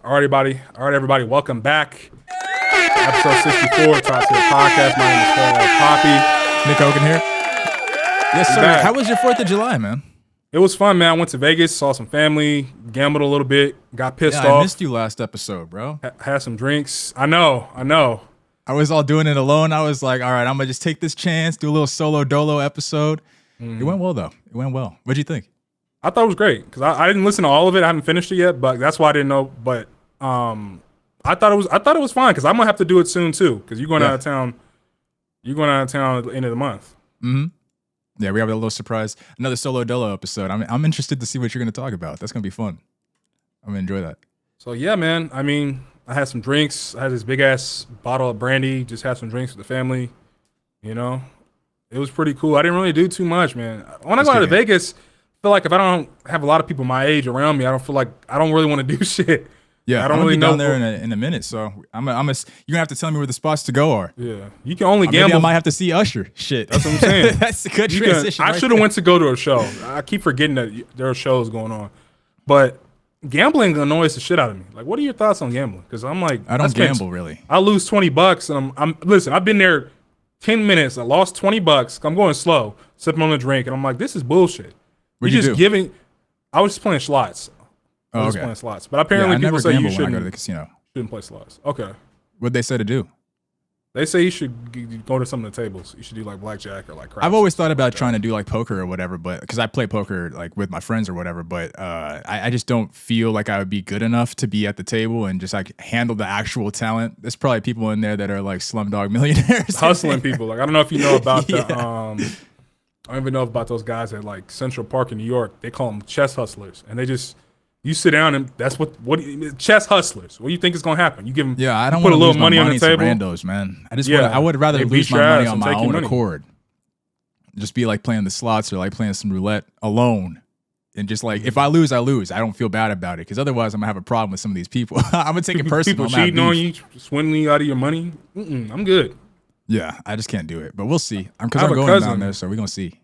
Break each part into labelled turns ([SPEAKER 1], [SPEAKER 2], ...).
[SPEAKER 1] All right, everybody. Welcome back. Episode 64, Top Tier Podcast. My name is Paul Poppy.
[SPEAKER 2] Nick Hogan here. Yes, sir.
[SPEAKER 1] Back.
[SPEAKER 2] How was your 4th of July, man?
[SPEAKER 1] It was fun, man. I went to Vegas, saw some family, gambled a little bit, got pissed
[SPEAKER 2] I
[SPEAKER 1] off.
[SPEAKER 2] missed you last episode, bro.
[SPEAKER 1] Had some drinks. I know.
[SPEAKER 2] I was all doing it alone. I was like, all right, I'm going to just take this chance, do a little solo dolo episode. It went well, though. It went well. What'd you think?
[SPEAKER 1] I thought it was great because I didn't listen to all of it. I haven't finished it yet, but that's why I didn't know. But I thought it was fine because I'm gonna have to do it soon too because you're going out of town. You're going out of town at the end of the month.
[SPEAKER 2] Mm-hmm. Yeah, we have a little surprise. Another solo dolo episode. I'm interested to see what you're going to talk about. That's going to be fun. I'm going to enjoy that.
[SPEAKER 1] So yeah, man. I mean, I had some drinks. I had this big ass bottle of brandy. Just had some drinks with the family. You know, it was pretty cool. I didn't really do too much, man. When I go out to Vegas, I feel like if I don't have a lot of people my age around me, I don't feel like I don't really want to do shit.
[SPEAKER 2] Yeah,
[SPEAKER 1] I don't
[SPEAKER 2] I'm
[SPEAKER 1] really
[SPEAKER 2] gonna
[SPEAKER 1] know
[SPEAKER 2] be down there in a minute. So you're gonna have to tell me where the spots to go are.
[SPEAKER 1] Yeah, you can only
[SPEAKER 2] Maybe
[SPEAKER 1] gamble.
[SPEAKER 2] I might have to see Usher. Shit,
[SPEAKER 1] That's what I'm saying.
[SPEAKER 2] That's a good transition.
[SPEAKER 1] I should have went to go to a show. I keep forgetting that there are shows going on, but gambling annoys the shit out of me. Like, what are your thoughts on gambling? Because I'm like,
[SPEAKER 2] I don't gamble really.
[SPEAKER 1] I lose $20, and I'm listen. I've been there 10 minutes. I lost $20. I'm going slow, sipping on a drink, and I'm like, this is bullshit.
[SPEAKER 2] What'd
[SPEAKER 1] You're
[SPEAKER 2] you
[SPEAKER 1] just
[SPEAKER 2] do?
[SPEAKER 1] giving. I was just playing slots. I was playing slots, but apparently
[SPEAKER 2] I
[SPEAKER 1] people
[SPEAKER 2] never
[SPEAKER 1] say you
[SPEAKER 2] gamble when I go to
[SPEAKER 1] shouldn't
[SPEAKER 2] the casino.
[SPEAKER 1] play slots. Okay,
[SPEAKER 2] What'd they say to do?
[SPEAKER 1] they say you should go to some of the tables. You should do like blackjack or like craps.
[SPEAKER 2] I've always thought about trying to do like poker or whatever, but because I play poker like with my friends or whatever, but I just don't feel like I would be good enough to be at the table and just like handle the actual talent. There's probably people in there that are like Slumdog Millionaires,
[SPEAKER 1] hustling people. Like I don't know if you know about
[SPEAKER 2] Yeah.
[SPEAKER 1] I don't even know about those guys at like Central Park in New York. They call them chess hustlers, and they just you sit down and that's what chess hustlers. What do you think is gonna happen? You give them
[SPEAKER 2] Yeah, I don't
[SPEAKER 1] put
[SPEAKER 2] want
[SPEAKER 1] a
[SPEAKER 2] to
[SPEAKER 1] little
[SPEAKER 2] lose
[SPEAKER 1] money
[SPEAKER 2] my
[SPEAKER 1] on
[SPEAKER 2] money
[SPEAKER 1] the table.
[SPEAKER 2] to randos, man.
[SPEAKER 1] Yeah.
[SPEAKER 2] I would rather
[SPEAKER 1] They
[SPEAKER 2] lose
[SPEAKER 1] beat your
[SPEAKER 2] my money
[SPEAKER 1] ass
[SPEAKER 2] on
[SPEAKER 1] and
[SPEAKER 2] my
[SPEAKER 1] take your
[SPEAKER 2] own
[SPEAKER 1] money.
[SPEAKER 2] accord. Just be like playing the slots or like playing some roulette alone. And just like, if I lose, I lose. I don't feel bad about it because otherwise I'm going to have a problem with some of these people. I'm going to take it personal.
[SPEAKER 1] People cheating on you, swindling you out of your money. I'm good.
[SPEAKER 2] Yeah, I just can't do it. But we'll see. Because
[SPEAKER 1] I have
[SPEAKER 2] I'm
[SPEAKER 1] a
[SPEAKER 2] going
[SPEAKER 1] cousin.
[SPEAKER 2] down there, so we're going to see.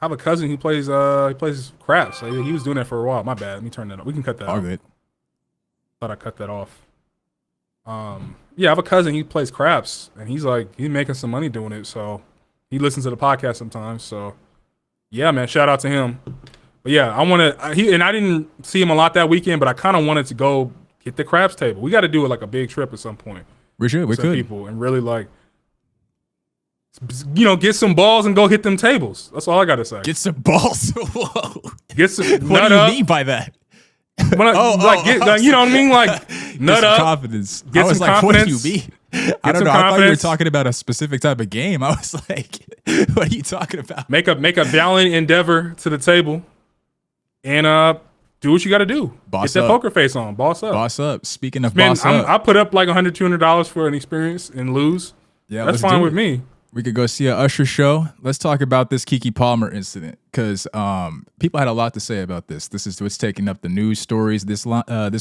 [SPEAKER 1] I have a cousin who plays craps. Like, he was doing that for a while. My bad. Let me turn that off. We can cut that
[SPEAKER 2] All
[SPEAKER 1] off.
[SPEAKER 2] good.
[SPEAKER 1] Thought I cut that off. Yeah, I have a cousin. He plays craps, and he's making some money doing it. So he listens to the podcast sometimes. So yeah, man, shout out to him. But yeah, I didn't see him a lot that weekend, but I kind of wanted to go get the craps table. We got to do it like a big trip at some point.
[SPEAKER 2] We should. We
[SPEAKER 1] Some
[SPEAKER 2] could.
[SPEAKER 1] people and really get some balls and go hit them tables. That's all I got to say.
[SPEAKER 2] Get some balls. Whoa.
[SPEAKER 1] Get some
[SPEAKER 2] What
[SPEAKER 1] nut
[SPEAKER 2] do you
[SPEAKER 1] up.
[SPEAKER 2] mean by that?
[SPEAKER 1] You know what I mean? Like nut
[SPEAKER 2] Get some
[SPEAKER 1] up.
[SPEAKER 2] confidence.
[SPEAKER 1] Get
[SPEAKER 2] I was
[SPEAKER 1] some
[SPEAKER 2] like,
[SPEAKER 1] confidence.
[SPEAKER 2] what do you mean? I don't
[SPEAKER 1] some
[SPEAKER 2] know. I thought you were
[SPEAKER 1] confidence.
[SPEAKER 2] talking about a specific type of game. I was like, what are you talking about?
[SPEAKER 1] Make a valiant endeavor to the table, and do what you got to do.
[SPEAKER 2] Boss
[SPEAKER 1] Get that
[SPEAKER 2] up.
[SPEAKER 1] poker face on. Boss up.
[SPEAKER 2] Boss up. Speaking of
[SPEAKER 1] Man,
[SPEAKER 2] boss up.
[SPEAKER 1] I put up like $100, $200 for an experience and lose.
[SPEAKER 2] Yeah,
[SPEAKER 1] That's
[SPEAKER 2] let's
[SPEAKER 1] fine
[SPEAKER 2] do
[SPEAKER 1] with
[SPEAKER 2] it.
[SPEAKER 1] me.
[SPEAKER 2] We could go see a Usher show. Let's talk about this Keke Palmer incident because people had a lot to say about this. This is what's taking up the news stories this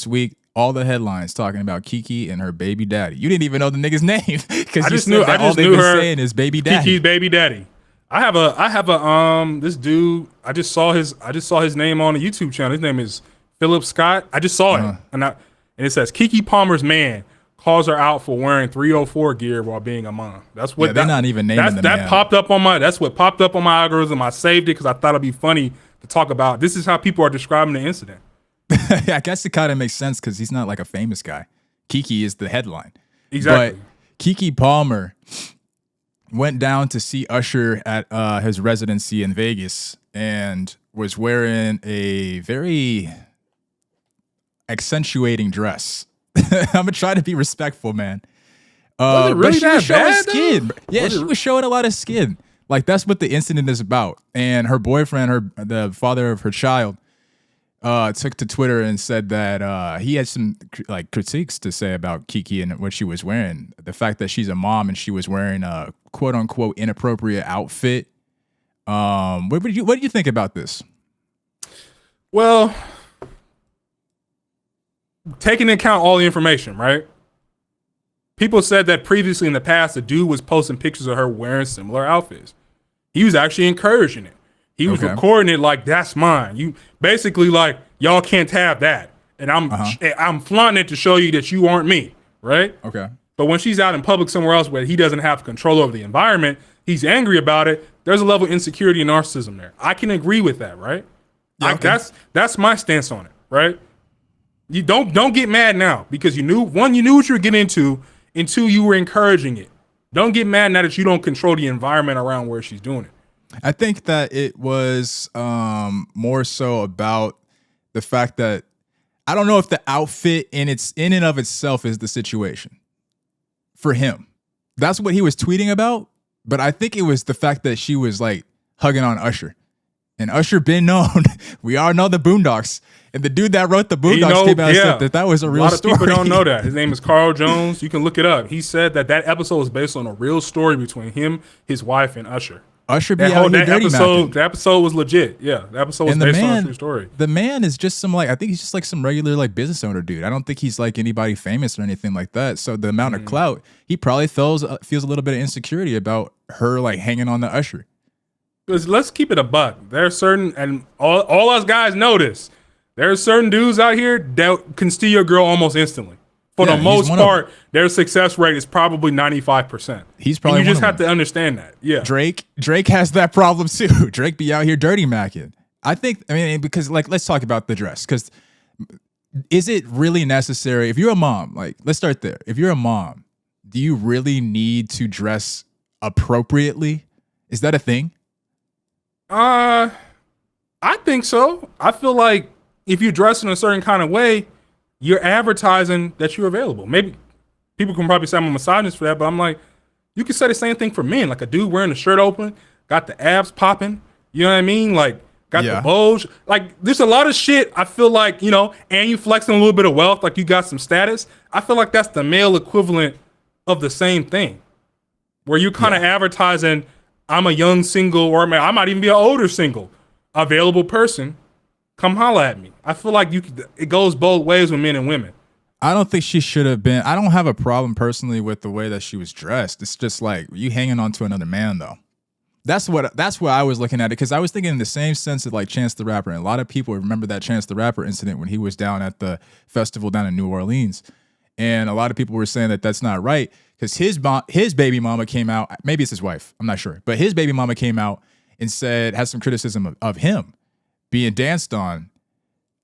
[SPEAKER 2] week. All the headlines talking about Keke and her baby daddy. You didn't even know the nigga's name because you said that all they've been saying is baby daddy.
[SPEAKER 1] Kiki's baby daddy. I have a this dude. I just saw his name on a YouTube channel. His name is Philip Scott. I just saw it, and it says Keke Palmer's man calls her out for wearing 304 gear while being a mom. That's what
[SPEAKER 2] they're not even naming the
[SPEAKER 1] that
[SPEAKER 2] man.
[SPEAKER 1] popped up on my. That's what popped up on my algorithm. I saved it because I thought it'd be funny to talk about. This is how people are describing the incident.
[SPEAKER 2] I guess it kind of makes sense because he's not like a famous guy. Keke is the headline.
[SPEAKER 1] Exactly.
[SPEAKER 2] But Keke Palmer went down to see Usher at his residency in Vegas and was wearing a very accentuating dress. I'm gonna try to be respectful, man.
[SPEAKER 1] Was it really
[SPEAKER 2] but she
[SPEAKER 1] that
[SPEAKER 2] was showing
[SPEAKER 1] bad, though?
[SPEAKER 2] skin. Yeah, she was showing a lot of skin. Like that's what the incident is about. And her boyfriend, the father of her child, took to Twitter and said that he had some like critiques to say about Keke and what she was wearing. The fact that she's a mom and she was wearing a quote unquote inappropriate outfit. What do you think about this?
[SPEAKER 1] Well, taking into account all the information, right? People said that previously in the past, the dude was posting pictures of her wearing similar outfits. He was actually encouraging it. He was recording it like, that's mine. You basically like, y'all can't have that. and I'm flaunting it to show you that you aren't me, right?
[SPEAKER 2] Okay.
[SPEAKER 1] But when she's out in public somewhere else where he doesn't have control over the environment, he's angry about it. There's a level of insecurity and narcissism there. I can agree with that, right?
[SPEAKER 2] Yeah, okay.
[SPEAKER 1] That's my stance on it, right? You don't get mad now because you knew what you were getting into, and two, you were encouraging it. Don't get mad now that you don't control the environment around where she's doing it.
[SPEAKER 2] I think that it was more so about the fact that I don't know if the outfit in and of itself is the situation for him. That's what he was tweeting about. But I think it was the fact that she was like hugging on Usher. And Usher been known. We all know the Boondocks. And the dude that wrote the Boondocks came out and said that was a real story.
[SPEAKER 1] A lot of people don't know that. His name is Carl Jones. You can look it up. He said that episode was based on a real story between him, his wife, and Usher.
[SPEAKER 2] Usher be out here dirty macking.
[SPEAKER 1] The episode was legit. Yeah, the episode was based on a true story.
[SPEAKER 2] The man is just I think he's just like some regular like business owner dude. I don't think he's like anybody famous or anything like that. So the amount of clout, he probably feels a little bit of insecurity about her like hanging on the Usher.
[SPEAKER 1] Because let's keep it a buck. There are certain, and all us guys know this, there are certain dudes out here that can steal your girl almost instantly. For the most part, their success rate is probably 95%.
[SPEAKER 2] He's probably
[SPEAKER 1] you just have to understand that. Yeah.
[SPEAKER 2] Drake has that problem too. Drake be out here dirty macking. I mean, because like, let's talk about the dress. Because is it really necessary? If you're a mom, like, let's start there. If you're a mom, do you really need to dress appropriately? Is that a thing?
[SPEAKER 1] I think so. I feel like if you dress in a certain kind of way, you're advertising that you're available. Maybe people can probably say I'm a misogynist for that, but I'm like, you can say the same thing for men. Like a dude wearing the shirt open, got the abs popping. You know what I mean? Like got the bulge. Like there's a lot of shit. I feel like, and you flexing a little bit of wealth, like you got some status. I feel like that's the male equivalent of the same thing, where you kind of advertising, I'm a young single, or I might even be an older single, available person. Come holla at me. I feel like it goes both ways with men and women.
[SPEAKER 2] I don't think she should have been. I don't have a problem personally with the way that she was dressed. It's just like you hanging on to another man though. That's what I was looking at it, because I was thinking in the same sense of like Chance the Rapper. And a lot of people remember that Chance the Rapper incident when he was down at the festival down in New Orleans. And a lot of people were saying that that's not right because his baby mama came out. Maybe it's his wife. I'm not sure. But his baby mama came out and had some criticism of him being danced on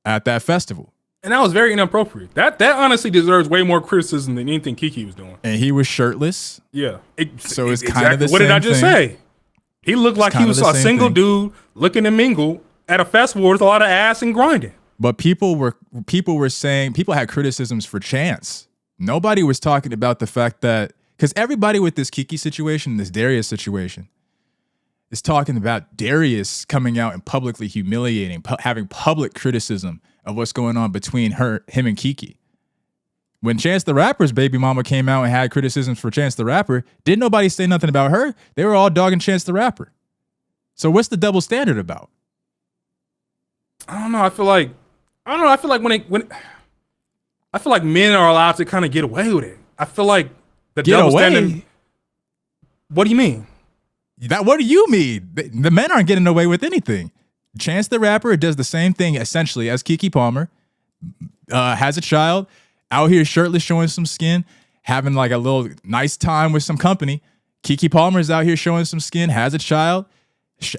[SPEAKER 2] at that festival.
[SPEAKER 1] And that was very inappropriate. That honestly deserves way more criticism than anything Kiki was doing.
[SPEAKER 2] And he was shirtless.
[SPEAKER 1] Yeah.
[SPEAKER 2] So it's kind of the same
[SPEAKER 1] What did I just say? He looked like he was a single
[SPEAKER 2] dude
[SPEAKER 1] looking to mingle at a festival with a lot of ass and grinding.
[SPEAKER 2] But people were saying, people had criticisms for Chance. Nobody was talking about the fact that, because everybody with this Kiki situation, this Darius situation, is talking about Darius coming out and publicly humiliating, having public criticism of what's going on between him and Kiki. When Chance the Rapper's baby mama came out and had criticisms for Chance the Rapper, didn't nobody say nothing about her? They were all dogging Chance the Rapper. So what's the double standard about?
[SPEAKER 1] I don't know. I feel like I feel like men are allowed to kind of get away with it. I feel like the double standard. What do you mean?
[SPEAKER 2] What do you mean? The men aren't getting away with anything. Chance the Rapper does the same thing essentially as Keke Palmer, has a child, out here shirtless, showing some skin, having like a little nice time with some company. Keke Palmer's out here showing some skin, has a child,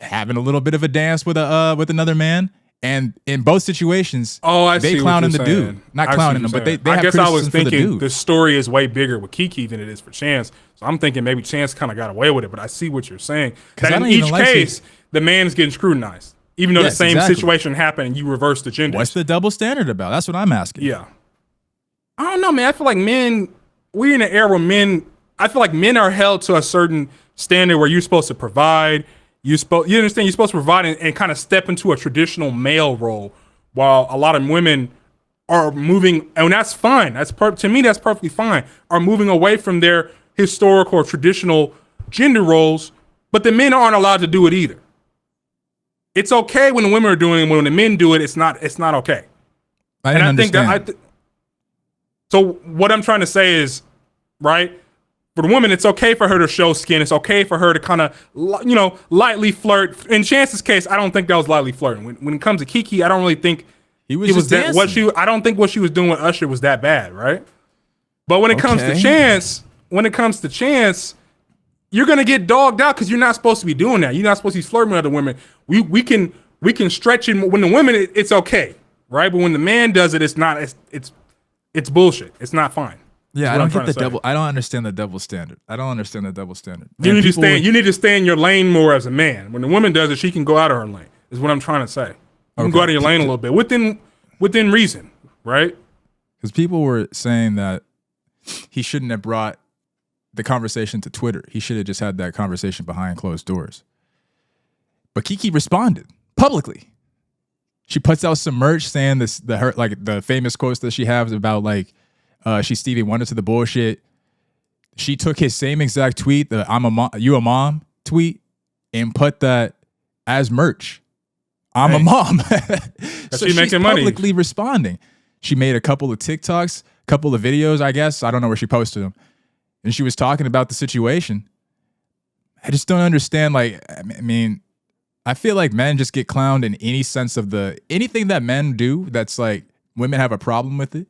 [SPEAKER 2] having a little bit of a dance with another man. And in both situations, they clowning the dude. Not clowning him, but they have criticism
[SPEAKER 1] I was thinking
[SPEAKER 2] the
[SPEAKER 1] story is way bigger with Kiki than it is for Chance. So I'm thinking maybe Chance kind of got away with it, but I see what you're saying. That in each case, the man's getting scrutinized. Even though the same situation happened and you reverse the gender.
[SPEAKER 2] What's the double standard about? That's what I'm asking.
[SPEAKER 1] Yeah. I don't know, man. I feel like we're in an era where I feel like men are held to a certain standard where you're supposed to provide. You understand? You're supposed to provide and kind of step into a traditional male role, while a lot of women are moving, and that's fine. To me, that's perfectly fine. Are moving away from their historical or traditional gender roles, but the men aren't allowed to do it either. It's okay when the women are doing it. When the men do it, it's not okay.
[SPEAKER 2] I think
[SPEAKER 1] so what I'm trying to say is, right? For the woman, it's okay for her to show skin. It's okay for her to kind of, lightly flirt. In Chance's case, I don't think that was lightly flirting. When it comes to Kiki, I don't really think
[SPEAKER 2] He was
[SPEAKER 1] It
[SPEAKER 2] just
[SPEAKER 1] was that what
[SPEAKER 2] dancing.
[SPEAKER 1] I don't think what she was doing with Usher was that bad, right? But when it comes to
[SPEAKER 2] Okay.
[SPEAKER 1] Chance, you're gonna get dogged out because you're not supposed to be doing that. You're not supposed to be flirting with other women. We can stretch it. When the women, it's okay, right? But when the man does it, it's not. It's bullshit. It's not fine.
[SPEAKER 2] Yeah,
[SPEAKER 1] That's
[SPEAKER 2] I
[SPEAKER 1] what
[SPEAKER 2] don't
[SPEAKER 1] I'm
[SPEAKER 2] get
[SPEAKER 1] trying
[SPEAKER 2] the
[SPEAKER 1] to say.
[SPEAKER 2] double. I don't understand the double standard. I don't understand the double standard.
[SPEAKER 1] You
[SPEAKER 2] Man,
[SPEAKER 1] need to
[SPEAKER 2] people
[SPEAKER 1] stay.
[SPEAKER 2] would-
[SPEAKER 1] You need to stay in your lane more as a man. When the woman does it, she can go out of her lane. Is what I'm trying to say. You can go out of your lane a little bit within reason, right?
[SPEAKER 2] Because people were saying that he shouldn't have brought the conversation to Twitter. He should have just had that conversation behind closed doors. But Kiki responded publicly. She puts out some merch saying the famous quotes that she has about she's Stevie Wonder to the bullshit. She took his same exact tweet, the "I'm a mom, you a mom" tweet, and put that as merch. I'm a mom. So
[SPEAKER 1] she
[SPEAKER 2] she's
[SPEAKER 1] making money.
[SPEAKER 2] publicly responding. She made a couple of TikToks, couple of videos, I guess. I don't know where she posted them. And she was talking about the situation. I just don't understand. I feel like men just get clowned in any sense of anything that men do that's like women have a problem with it.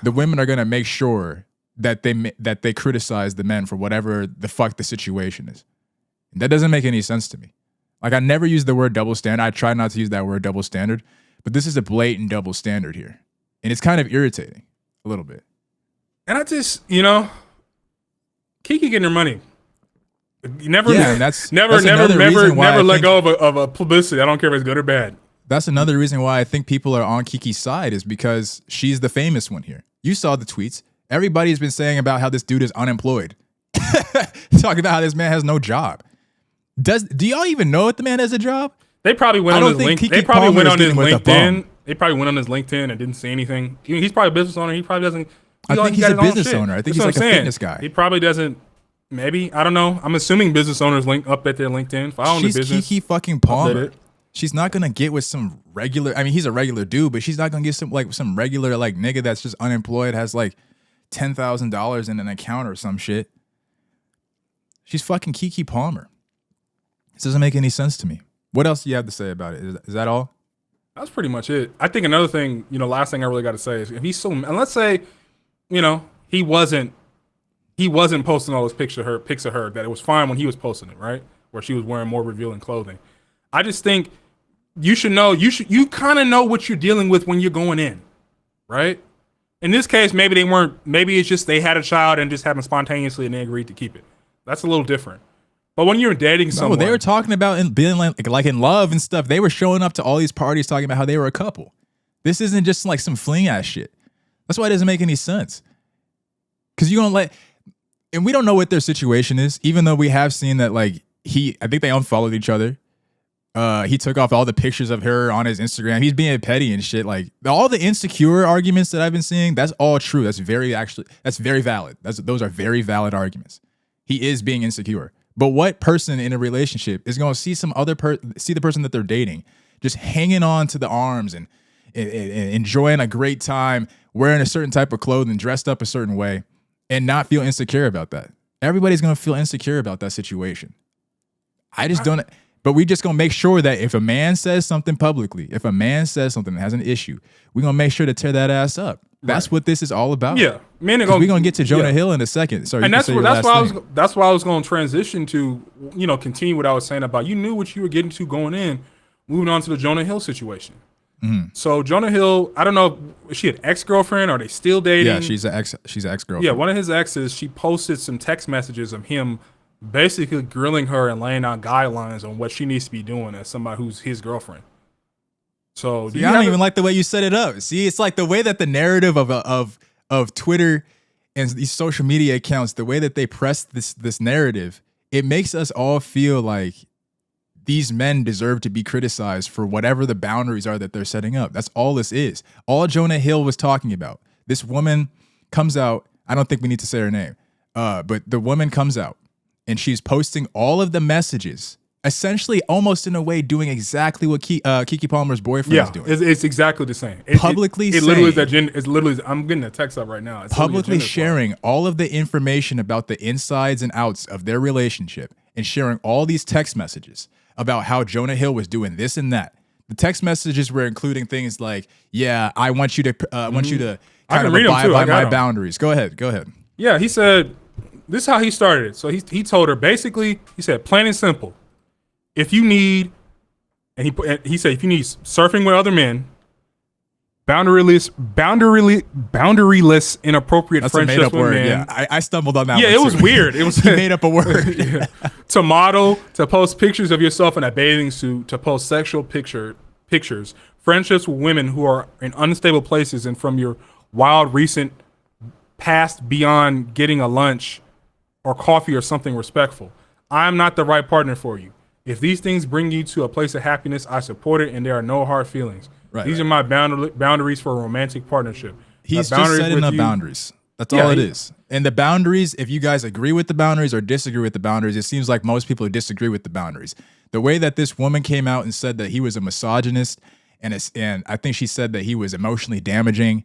[SPEAKER 2] The women are gonna make sure that they criticize the men for whatever the fuck the situation is. And that doesn't make any sense to me. Like, I never use the word double standard. I try not to use that word double standard, but this is a blatant double standard here. And it's kind of irritating a little bit.
[SPEAKER 1] And I just, Kiki getting her money. Never
[SPEAKER 2] that's another reason why I
[SPEAKER 1] let
[SPEAKER 2] think-
[SPEAKER 1] go of a publicity. I don't care if it's good or bad.
[SPEAKER 2] That's another reason why I think people are on Kiki's side is because she's the famous one here. You saw the tweets. Everybody's been saying about how this dude is unemployed. Talking about how this man has no job. Do y'all even know if the man has a job?
[SPEAKER 1] They probably went
[SPEAKER 2] I
[SPEAKER 1] on
[SPEAKER 2] don't
[SPEAKER 1] his
[SPEAKER 2] think
[SPEAKER 1] link.
[SPEAKER 2] Keke
[SPEAKER 1] They probably
[SPEAKER 2] Palmer
[SPEAKER 1] went
[SPEAKER 2] is
[SPEAKER 1] on his
[SPEAKER 2] getting with a
[SPEAKER 1] LinkedIn.
[SPEAKER 2] bum.
[SPEAKER 1] They probably went on his LinkedIn and didn't see anything. He's probably a business owner. He probably doesn't.
[SPEAKER 2] I think he's
[SPEAKER 1] got
[SPEAKER 2] a
[SPEAKER 1] his own
[SPEAKER 2] business
[SPEAKER 1] shit.
[SPEAKER 2] owner. I think
[SPEAKER 1] That's
[SPEAKER 2] he's
[SPEAKER 1] what
[SPEAKER 2] like
[SPEAKER 1] I'm
[SPEAKER 2] a
[SPEAKER 1] saying.
[SPEAKER 2] fitness guy.
[SPEAKER 1] He probably doesn't. Maybe I don't know. I'm assuming business owners link up at their LinkedIn. If I own
[SPEAKER 2] She's
[SPEAKER 1] the business,
[SPEAKER 2] Keke fucking
[SPEAKER 1] update
[SPEAKER 2] Palmer.
[SPEAKER 1] it.
[SPEAKER 2] She's not gonna get with some regular. I mean, he's a regular dude, but she's not gonna get some regular like nigga that's just unemployed, has like $10,000 in an account or some shit. She's fucking Keke Palmer. This doesn't make any sense to me. What else do you have to say about it? Is that all?
[SPEAKER 1] That's pretty much it. I think another thing, last thing I really got to say is if he's so, and let's say, he wasn't posting all those pics of her, that it was fine when he was posting it, right? Where she was wearing more revealing clothing. I just think you should know, you kind of know what you're dealing with when you're going in, right? In this case, maybe it's just they had a child and just happened spontaneously and they agreed to keep it. That's a little different. But when you're dating someone,
[SPEAKER 2] They were talking about being like in love and stuff. They were showing up to all these parties talking about how they were a couple. This isn't just like some fling ass shit. That's why it doesn't make any sense. Because you don't and we don't know what their situation is, even though we have seen that I think they unfollowed each other. He took off all the pictures of her on his Instagram. He's being petty and shit. Like all the insecure arguments that I've been seeing, that's all true. That's very valid. Those are very valid arguments. He is being insecure. But what person in a relationship is going to see see the person that they're dating just hanging on to the arms and enjoying a great time, wearing a certain type of clothing, dressed up a certain way, and not feel insecure about that? Everybody's going to feel insecure about that situation. I just don't. But we just going to make sure that if a man says something publicly, if a man says something that has an issue, we're going to make sure to tear that ass up. That's what this is all about.
[SPEAKER 1] Yeah, men are
[SPEAKER 2] we're
[SPEAKER 1] going
[SPEAKER 2] going to get to Jonah Hill in a second. Sorry,
[SPEAKER 1] and that's why I was going to transition to continue what I was saying about you knew what you were getting to going in, moving on to the Jonah Hill situation. Mm-hmm. So Jonah Hill, I don't know, is she an ex-girlfriend? Are they still dating?
[SPEAKER 2] Yeah, she's an ex-girlfriend.
[SPEAKER 1] Yeah, one of his exes, she posted some text messages of him basically grilling her and laying out guidelines on what she needs to be doing as somebody who's his girlfriend. So
[SPEAKER 2] I don't even like the way you set it up. See, it's like the way that the narrative of Twitter and these social media accounts, the way that they press this narrative, it makes us all feel like these men deserve to be criticized for whatever the boundaries are that they're setting up. That's all this is. All Jonah Hill was talking about. This woman comes out. I don't think we need to say her name, but the woman comes out and she's posting all of the messages. Essentially, almost in a way, doing exactly what Keke Palmer's boyfriend is doing.
[SPEAKER 1] It's exactly the same.
[SPEAKER 2] Publicly
[SPEAKER 1] it literally is that gender. It's literally. I'm getting a text up right now. It's
[SPEAKER 2] publicly sharing all of the information about the insides and outs of their relationship and sharing all these text messages about how Jonah Hill was doing this and that. The text messages were including things like, "Yeah, I want you to
[SPEAKER 1] I
[SPEAKER 2] kind
[SPEAKER 1] can
[SPEAKER 2] of
[SPEAKER 1] read 'em
[SPEAKER 2] abide
[SPEAKER 1] too.
[SPEAKER 2] by
[SPEAKER 1] I got
[SPEAKER 2] my
[SPEAKER 1] 'em.
[SPEAKER 2] boundaries." Go ahead.
[SPEAKER 1] Yeah, he said, this is how he started it. So he told her, basically, he said, plain and simple, if you need, and he said, if you need surfing with other men, boundaryless, inappropriate
[SPEAKER 2] That's a made
[SPEAKER 1] friendships
[SPEAKER 2] up
[SPEAKER 1] with
[SPEAKER 2] word.
[SPEAKER 1] men.
[SPEAKER 2] Yeah, I stumbled on that.
[SPEAKER 1] Yeah,
[SPEAKER 2] one
[SPEAKER 1] it was
[SPEAKER 2] too.
[SPEAKER 1] weird. It was
[SPEAKER 2] He made up a word.
[SPEAKER 1] Yeah. To model, to post pictures of yourself in a bathing suit, to post sexual pictures, friendships with women who are in unstable places, and from your wild recent past beyond getting a lunch or coffee or something respectful. I'm not the right partner for you. If these things bring you to a place of happiness, I support it, and there are no hard feelings. These are my boundaries for a romantic partnership.
[SPEAKER 2] He's
[SPEAKER 1] My
[SPEAKER 2] just
[SPEAKER 1] boundaries
[SPEAKER 2] setting
[SPEAKER 1] with
[SPEAKER 2] up
[SPEAKER 1] you-
[SPEAKER 2] boundaries. That's
[SPEAKER 1] Yeah,
[SPEAKER 2] all it is. And the boundaries, if you guys agree with the boundaries or disagree with the boundaries, it seems like most people disagree with the boundaries. The way that this woman came out and said that he was a misogynist, and I think she said that he was emotionally damaging.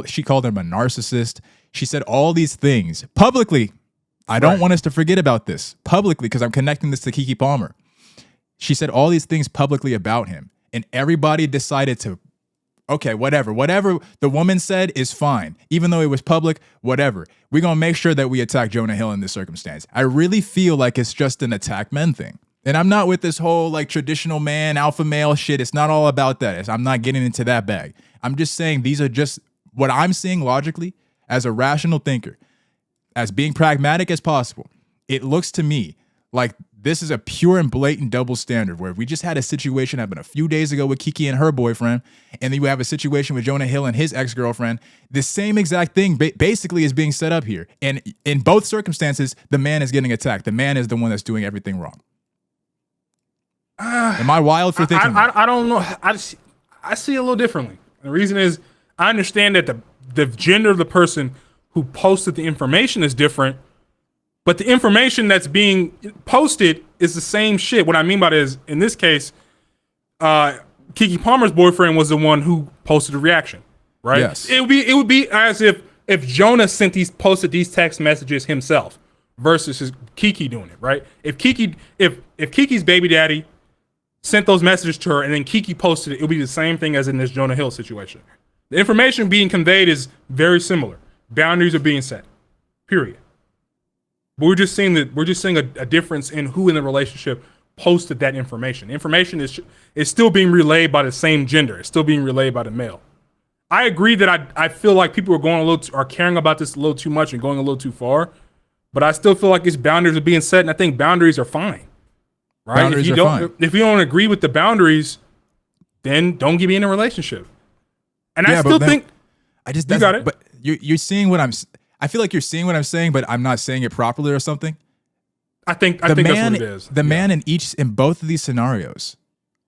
[SPEAKER 2] She called him a narcissist. She said all these things publicly. I don't want us to forget about this publicly because I'm connecting this to Keke Palmer. She said all these things publicly about him, and everybody decided to, okay, whatever the woman said is fine, even though it was public. Whatever, we're gonna make sure that we attack Jonah Hill in this circumstance. I really feel like it's just an attack men thing, and I'm not with this whole like traditional man alpha male shit. It's not all about that. I'm not getting into that bag. I'm just saying these are just what I'm seeing logically as a rational thinker, as being pragmatic as possible. It looks to me like this is a pure and blatant double standard where we just had a situation happen a few days ago with Keke and her boyfriend, and then you have a situation with Jonah Hill and his ex-girlfriend. The same exact thing basically is being set up here. And in both circumstances, the man is getting attacked. The man is the one that's doing everything wrong. Am I wild for thinking that?
[SPEAKER 1] I don't know. I see it a little differently. The reason is I understand that the gender of the person who posted the information is different, but the information that's being posted is the same shit. What I mean by that is, in this case, Keke Palmer's boyfriend was the one who posted the reaction, right?
[SPEAKER 2] Yes.
[SPEAKER 1] It would be as if Jonah posted these text messages himself versus Keke doing it, right? If Keke's baby daddy sent those messages to her and then Keke posted it, it would be the same thing as in this Jonah Hill situation. The information being conveyed is very similar. Boundaries are being set. Period. But we're just seeing a difference in who in the relationship posted that information. Information is still being relayed by the same gender. It's still being relayed by the male. I agree that I feel like people are caring about this a little too much and going a little too far. But I still feel like these boundaries are being set, and I think boundaries are fine. Right?
[SPEAKER 2] Boundaries are fine.
[SPEAKER 1] If you don't agree with the boundaries, then don't get me in a relationship. And I still think
[SPEAKER 2] I just
[SPEAKER 1] you got it.
[SPEAKER 2] But you're seeing what I feel like you're seeing what I'm saying, but I'm not saying it properly or something.
[SPEAKER 1] I think that's what it is.
[SPEAKER 2] The man in both of these scenarios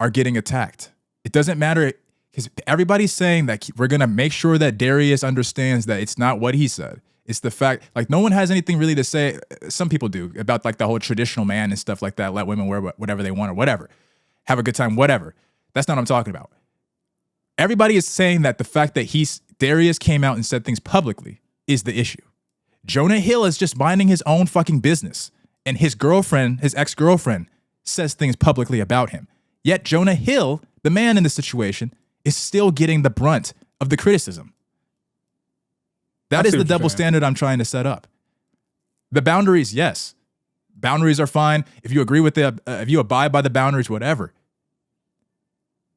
[SPEAKER 2] are getting attacked. It doesn't matter because everybody's saying that we're gonna make sure that Darius understands that it's not what he said. It's the fact, like, no one has anything really to say. Some people do about like the whole traditional man and stuff like that. Let women wear whatever they want or whatever. Have a good time, whatever. That's not what I'm talking about. Everybody is saying that the fact that Darius came out and said things publicly is the issue. Jonah Hill is just minding his own fucking business. And his ex-girlfriend, says things publicly about him. Yet Jonah Hill, the man in the situation, is still getting the brunt of the criticism. That is the double standard I'm trying to set up. The boundaries, yes. Boundaries are fine. If you agree with if you abide by the boundaries, whatever.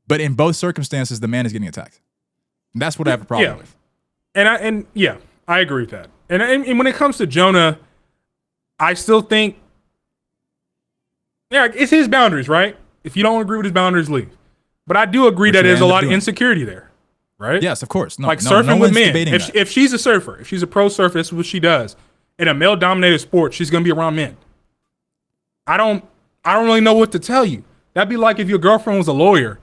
[SPEAKER 2] But in both circumstances, the man is getting attacked. And that's what I have a problem with.
[SPEAKER 1] And I agree with that. And when it comes to Jonah, I still think, it's his boundaries, right? If you don't agree with his boundaries, leave. But I do agree that there's a lot of insecurity there, right?
[SPEAKER 2] Yes, of course.
[SPEAKER 1] Surfing with men. If she's a surfer, if she's a pro surfer, this is what she does. In a male-dominated sport, she's gonna be around men. I don't really know what to tell you. That'd be like if your girlfriend was a lawyer,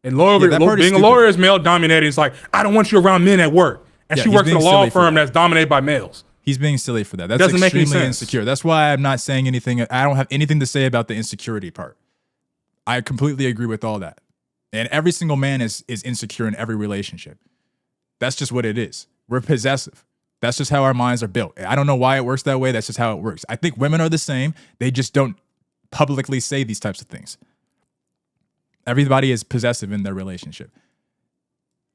[SPEAKER 1] and being a lawyer is male-dominated. It's like, I don't want you around men at work, and she works in a law firm that's dominated by males.
[SPEAKER 2] He's being silly for that. That's extremely insecure. That's why I'm not saying anything. I don't have anything to say about the insecurity part. I completely agree with all that. And every single man is insecure in every relationship. That's just what it is. We're possessive. That's just how our minds are built. I don't know why it works that way. That's just how it works. I think women are the same. They just don't publicly say these types of things. Everybody is possessive in their relationship.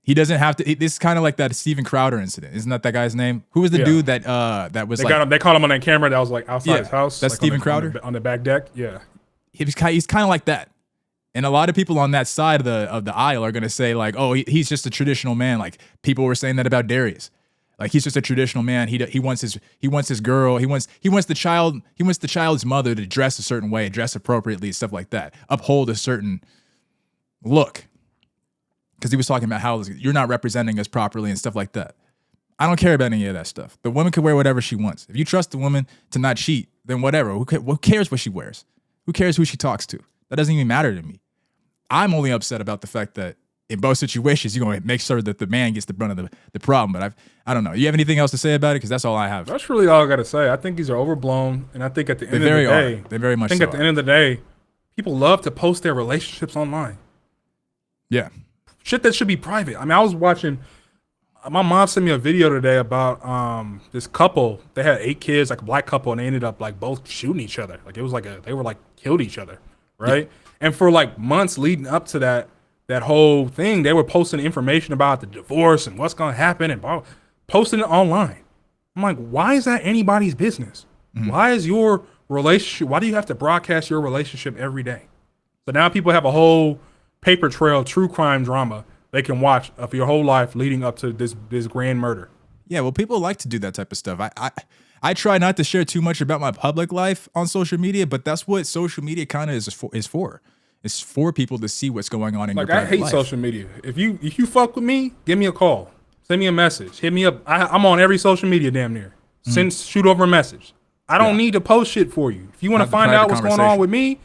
[SPEAKER 2] He doesn't have to. This is kind of like that Steven Crowder incident. Isn't that guy's name? Who was the dude that was
[SPEAKER 1] they
[SPEAKER 2] like?
[SPEAKER 1] got him, they caught him on that camera that was like outside his house.
[SPEAKER 2] That's
[SPEAKER 1] like
[SPEAKER 2] Steven Crowder
[SPEAKER 1] on the back deck. Yeah,
[SPEAKER 2] he's kind of like that. And a lot of people on that side of the aisle are gonna say like, oh, he's just a traditional man. Like people were saying that about Darius. Like he's just a traditional man. He wants his girl. He wants the child's mother to dress a certain way, dress appropriately, stuff like that. Uphold a certain look. Because he was talking about how you're not representing us properly and stuff like that. I don't care about any of that stuff. The woman can wear whatever she wants. If you trust the woman to not cheat, then whatever. Who cares what she wears? Who cares who she talks to? That doesn't even matter to me. I'm only upset about the fact that in both situations, you're going to make sure that the man gets the brunt of the problem. But I don't know. You have anything else to say about it? Because that's all I have.
[SPEAKER 1] That's really all I got to say. I think these are overblown. And I think at the end of the day,
[SPEAKER 2] they very much
[SPEAKER 1] I think at the end of the day, people love to post their relationships online.
[SPEAKER 2] Yeah.
[SPEAKER 1] Shit that should be private. I mean, I was watching, my mom sent me a video today about this couple. They had 8 kids, like a black couple, and they ended up like both shooting each other. Like it was like they were like killed each other, right? Yeah. And for like months leading up to that whole thing, they were posting information about the divorce and what's gonna happen and posting it online. I'm like, why is that anybody's business? Mm-hmm. Why is your relationship? Why do you have to broadcast your relationship every day? So now people have a whole paper trail, true crime drama they can watch of your whole life leading up to this grand murder.
[SPEAKER 2] Yeah, well, people like to do that type of stuff. I try not to share too much about my public life on social media, but that's what social media kind of is for. It's for people to see what's going on in your private life.
[SPEAKER 1] I hate social media. If you fuck with me, give me a call, send me a message, hit me up. I'm on every social media damn near. Shoot over a message. I don't need to post shit for you. If you want to find out what's going on with me,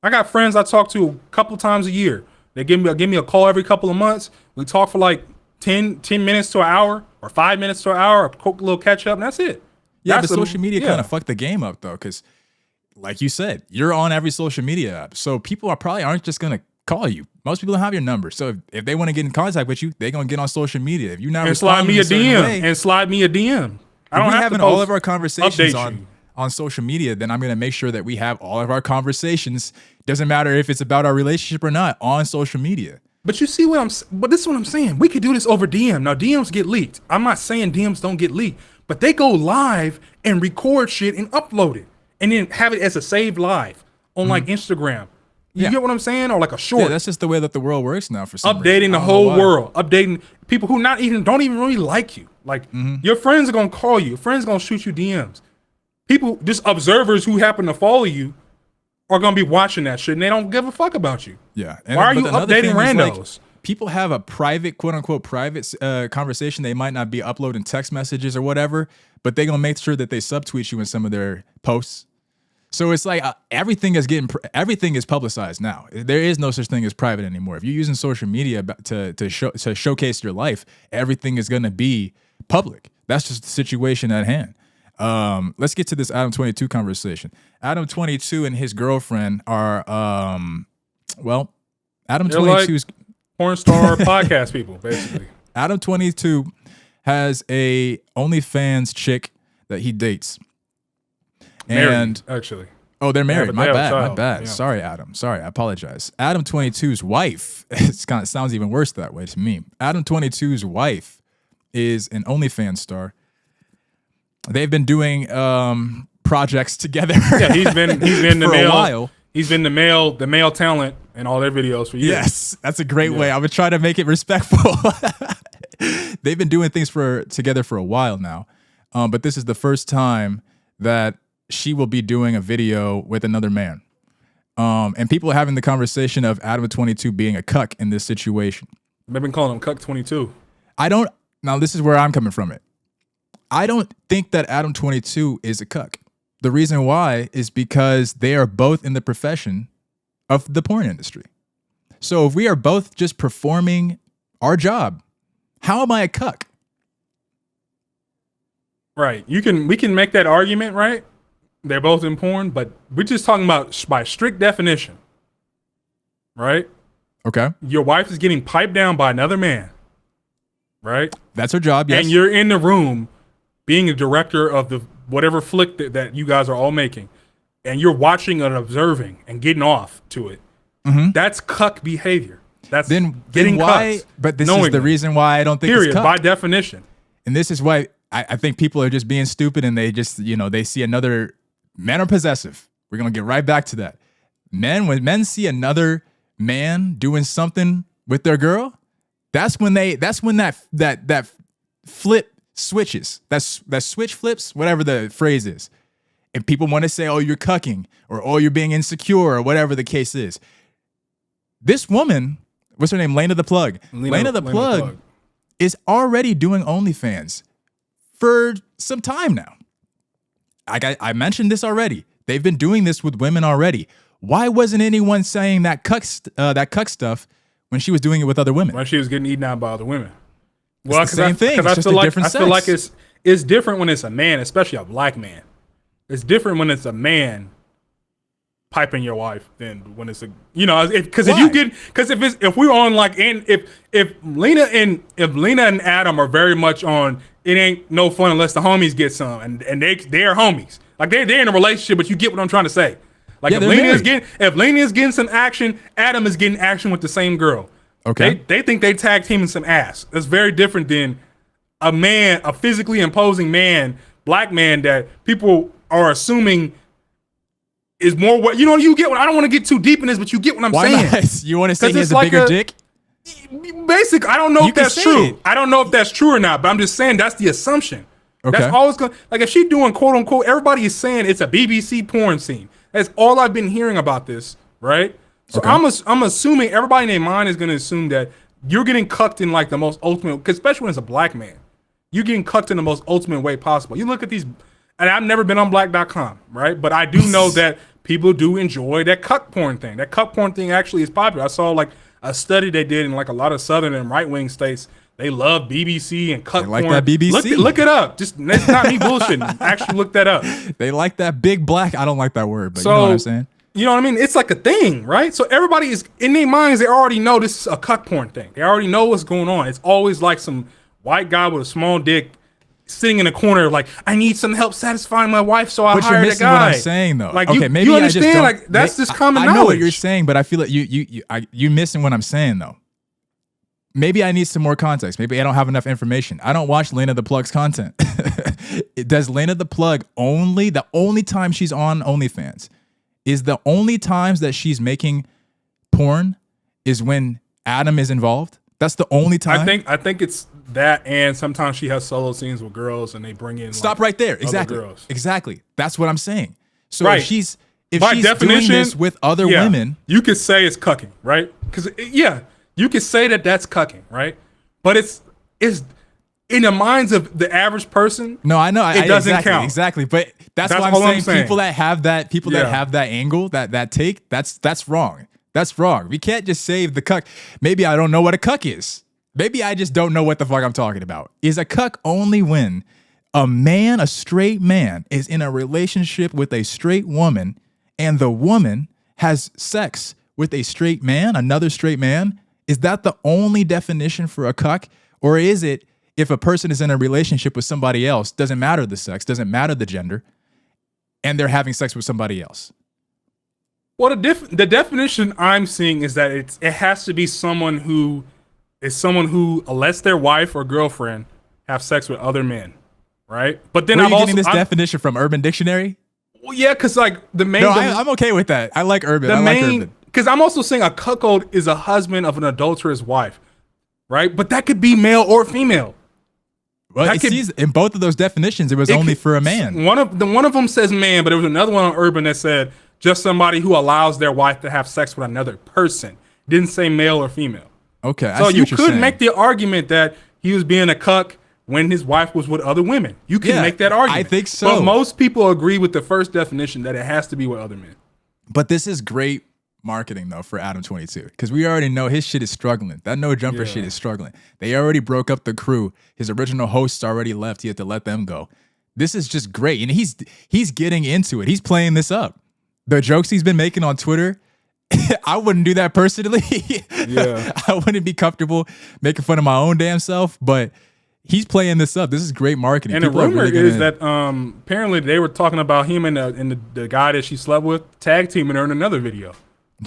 [SPEAKER 1] I got friends I talk to a couple times a year. They give me a call every couple of months. We talk for like 10 minutes to an hour or 5 minutes to an hour, a quick little catch up, and that's it.
[SPEAKER 2] Yeah, but social media kind of fucked the game up though, because like you said, you're on every social media app. So people probably aren't just going to call you. Most people don't have your number. So if they want to get in contact with you, they're going to get on social media. If you're not responding
[SPEAKER 1] slide me a DM. I don't have to
[SPEAKER 2] all of our conversations on social media, then I'm going to make sure that we have all of our conversations. Doesn't matter if it's about our relationship or not on social media.
[SPEAKER 1] But you see but this is what I'm saying. We could do this over DM. Now DMs get leaked. I'm not saying DMs don't get leaked, but they go live and record shit and upload it and then have it as a saved live on like Instagram. You get what I'm saying? Or like a short.
[SPEAKER 2] Yeah, that's just the way that the world works now for some
[SPEAKER 1] updating
[SPEAKER 2] reason.
[SPEAKER 1] The whole world. Updating people who don't even really like you. Like your friends are going to call you. Your friends are going to shoot you DMs. People, just observers who happen to follow you are going to be watching that shit and they don't give a fuck about you.
[SPEAKER 2] Yeah.
[SPEAKER 1] Why are you updating randos?
[SPEAKER 2] People have a private, quote unquote, private conversation. They might not be uploading text messages or whatever, but they're going to make sure that they subtweet you in some of their posts. So it's like everything is publicized now. There is no such thing as private anymore. If you're using social media to showcase your life, everything is going to be public. That's just the situation at hand. Let's get to this Adam 22 conversation. Adam 22 and his girlfriend are, Adam 22's
[SPEAKER 1] like porn star podcast people, basically.
[SPEAKER 2] Adam 22 has a OnlyFans chick that he dates.
[SPEAKER 1] Married, actually.
[SPEAKER 2] Oh, they're married. My bad. Yeah. Sorry, Adam. Sorry, I apologize. Adam 22's wife, it sounds even worse that way to me. Adam 22's wife is an OnlyFans star. They've been doing projects together. Yeah, he's been the
[SPEAKER 1] male,
[SPEAKER 2] a while.
[SPEAKER 1] He's been the male talent in all their videos for years.
[SPEAKER 2] Yes, that's a great way. I would try to make it respectful. They've been doing things together for a while now, but this is the first time that she will be doing a video with another man. And people are having the conversation of Adam 22 being a cuck in this situation.
[SPEAKER 1] They've been calling him Cuck 22.
[SPEAKER 2] Now this is where I'm coming from it. I don't think that Adam 22 is a cuck. The reason why is because they are both in the profession of the porn industry. So if we are both just performing our job, how am I a cuck?
[SPEAKER 1] Right. We can make that argument, right? They're both in porn, but we're just talking about by strict definition. Right?
[SPEAKER 2] Okay.
[SPEAKER 1] Your wife is getting piped down by another man. Right?
[SPEAKER 2] That's her job, yes.
[SPEAKER 1] And you're in the room being a director of the whatever flick that you guys are all making, and you're watching and observing and getting off to it. That's cuck behavior. That's
[SPEAKER 2] Then
[SPEAKER 1] getting
[SPEAKER 2] why?
[SPEAKER 1] cucked.
[SPEAKER 2] But this is
[SPEAKER 1] knowingly.
[SPEAKER 2] the reason why I don't think
[SPEAKER 1] Period.
[SPEAKER 2] it's cuck.
[SPEAKER 1] By definition.
[SPEAKER 2] And this is why I think people are just being stupid and they just, they see another, men are possessive. We're going to get right back to that. When men see another man doing something with their girl, that's when that flip switches. That switch flips, whatever the phrase is. And people want to say, oh, you're cucking, or oh, you're being insecure, or whatever the case is. This woman, what's her name? Lena the Plug. Lena the Plug is already doing OnlyFans for some time now. I mentioned this already. They've been doing this with women already. Why wasn't anyone saying that cuck stuff when she was doing it with other women?
[SPEAKER 1] When she was getting eaten out by other women. Well,
[SPEAKER 2] It's the same thing. It's just a different
[SPEAKER 1] I feel like
[SPEAKER 2] sex.
[SPEAKER 1] it's different when it's a man, especially a black man. It's different when it's a man piping your wife than when it's a because
[SPEAKER 2] Why?
[SPEAKER 1] if we're on like if Lena and Adam are very much on it ain't no fun unless the homies get some and they're homies, like they're in a relationship, but you get what I'm trying to say. Like
[SPEAKER 2] Yeah,
[SPEAKER 1] if Lena is getting some action, Adam is getting action with the same girl.
[SPEAKER 2] Okay.
[SPEAKER 1] They think they tag teaming some ass. That's very different than a physically imposing man, black man that people are assuming is more what you get what I don't want to get too deep in this, but you get what I'm
[SPEAKER 2] Why
[SPEAKER 1] saying.
[SPEAKER 2] not? You want to say
[SPEAKER 1] 'Cause
[SPEAKER 2] he
[SPEAKER 1] it's
[SPEAKER 2] has a
[SPEAKER 1] like
[SPEAKER 2] bigger dick?
[SPEAKER 1] Basic, I don't know
[SPEAKER 2] You
[SPEAKER 1] if
[SPEAKER 2] can
[SPEAKER 1] that's
[SPEAKER 2] say
[SPEAKER 1] true.
[SPEAKER 2] it.
[SPEAKER 1] I don't know if that's true or not, but I'm just saying that's the assumption.
[SPEAKER 2] Okay.
[SPEAKER 1] That's always going like if she doing quote unquote, everybody is saying it's a BBC porn scene. That's all I've been hearing about this, right? So
[SPEAKER 2] Okay.
[SPEAKER 1] I'm assuming everybody in their mind is going to assume that you're getting cucked in like the most ultimate, because especially when it's a black man, you're getting cucked in the most ultimate way possible. You look at these, and I've never been on black.com, right? But I do know that people do enjoy that cuck porn thing. That cuck porn thing actually is popular. I saw like a study they did in like a lot of southern and right wing states. They love BBC and cuck
[SPEAKER 2] They like
[SPEAKER 1] porn.
[SPEAKER 2] that BBC.
[SPEAKER 1] Look it up. Just it's not me bullshitting. Actually look that up.
[SPEAKER 2] They like that big black. I don't like that word, but you know what I'm saying?
[SPEAKER 1] You know what I mean? It's like a thing, right? So everybody is in their minds. They already know this is a cuck porn thing. They already know what's going on. It's always like some white guy with a small dick sitting in a corner, like I need some help satisfying my wife, so I
[SPEAKER 2] But you're
[SPEAKER 1] hired a
[SPEAKER 2] missing
[SPEAKER 1] guy.
[SPEAKER 2] what I'm saying, though.
[SPEAKER 1] Like
[SPEAKER 2] okay, maybe
[SPEAKER 1] you
[SPEAKER 2] I just
[SPEAKER 1] understand?
[SPEAKER 2] don't.
[SPEAKER 1] Like that's just common
[SPEAKER 2] I
[SPEAKER 1] knowledge.
[SPEAKER 2] know what you're saying, but I feel like you missing what I'm saying though. Maybe I need some more context. Maybe I don't have enough information. I don't watch Lena the Plug's content. Does Lena the Plug the only time she's on OnlyFans is the only times that she's making porn is when Adam is involved? That's the only time.
[SPEAKER 1] I think it's that, and sometimes she has solo scenes with girls, and they bring in
[SPEAKER 2] Stop
[SPEAKER 1] like,
[SPEAKER 2] right there.
[SPEAKER 1] other
[SPEAKER 2] Exactly.
[SPEAKER 1] girls.
[SPEAKER 2] Exactly. That's what I'm saying. So
[SPEAKER 1] Right.
[SPEAKER 2] if she's
[SPEAKER 1] By
[SPEAKER 2] doing
[SPEAKER 1] definition,
[SPEAKER 2] this with other
[SPEAKER 1] yeah,
[SPEAKER 2] women,
[SPEAKER 1] you could say it's cucking, right? Because you could say that that's cucking, right? But it's in the minds of the average person.
[SPEAKER 2] no, I know
[SPEAKER 1] It doesn't
[SPEAKER 2] exactly,
[SPEAKER 1] count.
[SPEAKER 2] exactly. But that's
[SPEAKER 1] That's
[SPEAKER 2] why
[SPEAKER 1] all
[SPEAKER 2] I'm
[SPEAKER 1] I'm
[SPEAKER 2] saying
[SPEAKER 1] saying.
[SPEAKER 2] people that have that
[SPEAKER 1] Yeah.
[SPEAKER 2] have that angle, that take, that's wrong. That's wrong. We can't just save the cuck. Maybe I don't know what a cuck is. Maybe I just don't know what the fuck I'm talking about. Is a cuck only when a straight man, is in a relationship with a straight woman, and the woman has sex with a straight man, another straight man? Is that the only definition for a cuck? Or is it if a person is in a relationship with somebody else, doesn't matter the sex, doesn't matter the gender, and they're having sex with somebody else?
[SPEAKER 1] Well, the definition I'm seeing is that it has to be someone who lets their wife or girlfriend have sex with other men, right? But then
[SPEAKER 2] Where are
[SPEAKER 1] I've
[SPEAKER 2] you
[SPEAKER 1] also
[SPEAKER 2] getting this definition from? Urban Dictionary?
[SPEAKER 1] well, yeah, because like the main
[SPEAKER 2] No, I'm okay with that. I like Urban. I like Urban.
[SPEAKER 1] because I'm also saying a cuckold is a husband of an adulterous wife, right? But that could be male or female.
[SPEAKER 2] Well,
[SPEAKER 1] that
[SPEAKER 2] it
[SPEAKER 1] could-
[SPEAKER 2] sees, in both of those definitions, it was
[SPEAKER 1] It
[SPEAKER 2] only
[SPEAKER 1] could-
[SPEAKER 2] for a man.
[SPEAKER 1] One of them says man, but there was another one on Urban that said just somebody who allows their wife to have sex with another person. Didn't say male or female.
[SPEAKER 2] Okay, I
[SPEAKER 1] So
[SPEAKER 2] see
[SPEAKER 1] you
[SPEAKER 2] what you're
[SPEAKER 1] could
[SPEAKER 2] saying.
[SPEAKER 1] make the argument that he was being a cuck when his wife was with other women. You can
[SPEAKER 2] Yeah,
[SPEAKER 1] make that argument.
[SPEAKER 2] I think so.
[SPEAKER 1] But most people agree with the first definition that it has to be with other men.
[SPEAKER 2] But this is great marketing though for Adam 22 because we already know his shit is struggling. That no jumper shit is struggling. They already broke up the crew. His original hosts already left. He had to let them go. This is just great, and he's getting into it. He's playing this up. The jokes he's been making on Twitter, I wouldn't do that personally.
[SPEAKER 1] Yeah.
[SPEAKER 2] I wouldn't be comfortable making fun of my own damn self, but he's playing this up. This is great marketing.
[SPEAKER 1] And the
[SPEAKER 2] People are
[SPEAKER 1] rumor
[SPEAKER 2] really
[SPEAKER 1] is
[SPEAKER 2] gonna-
[SPEAKER 1] that apparently they were talking about him and the guy that she slept with tag teaming her in another video.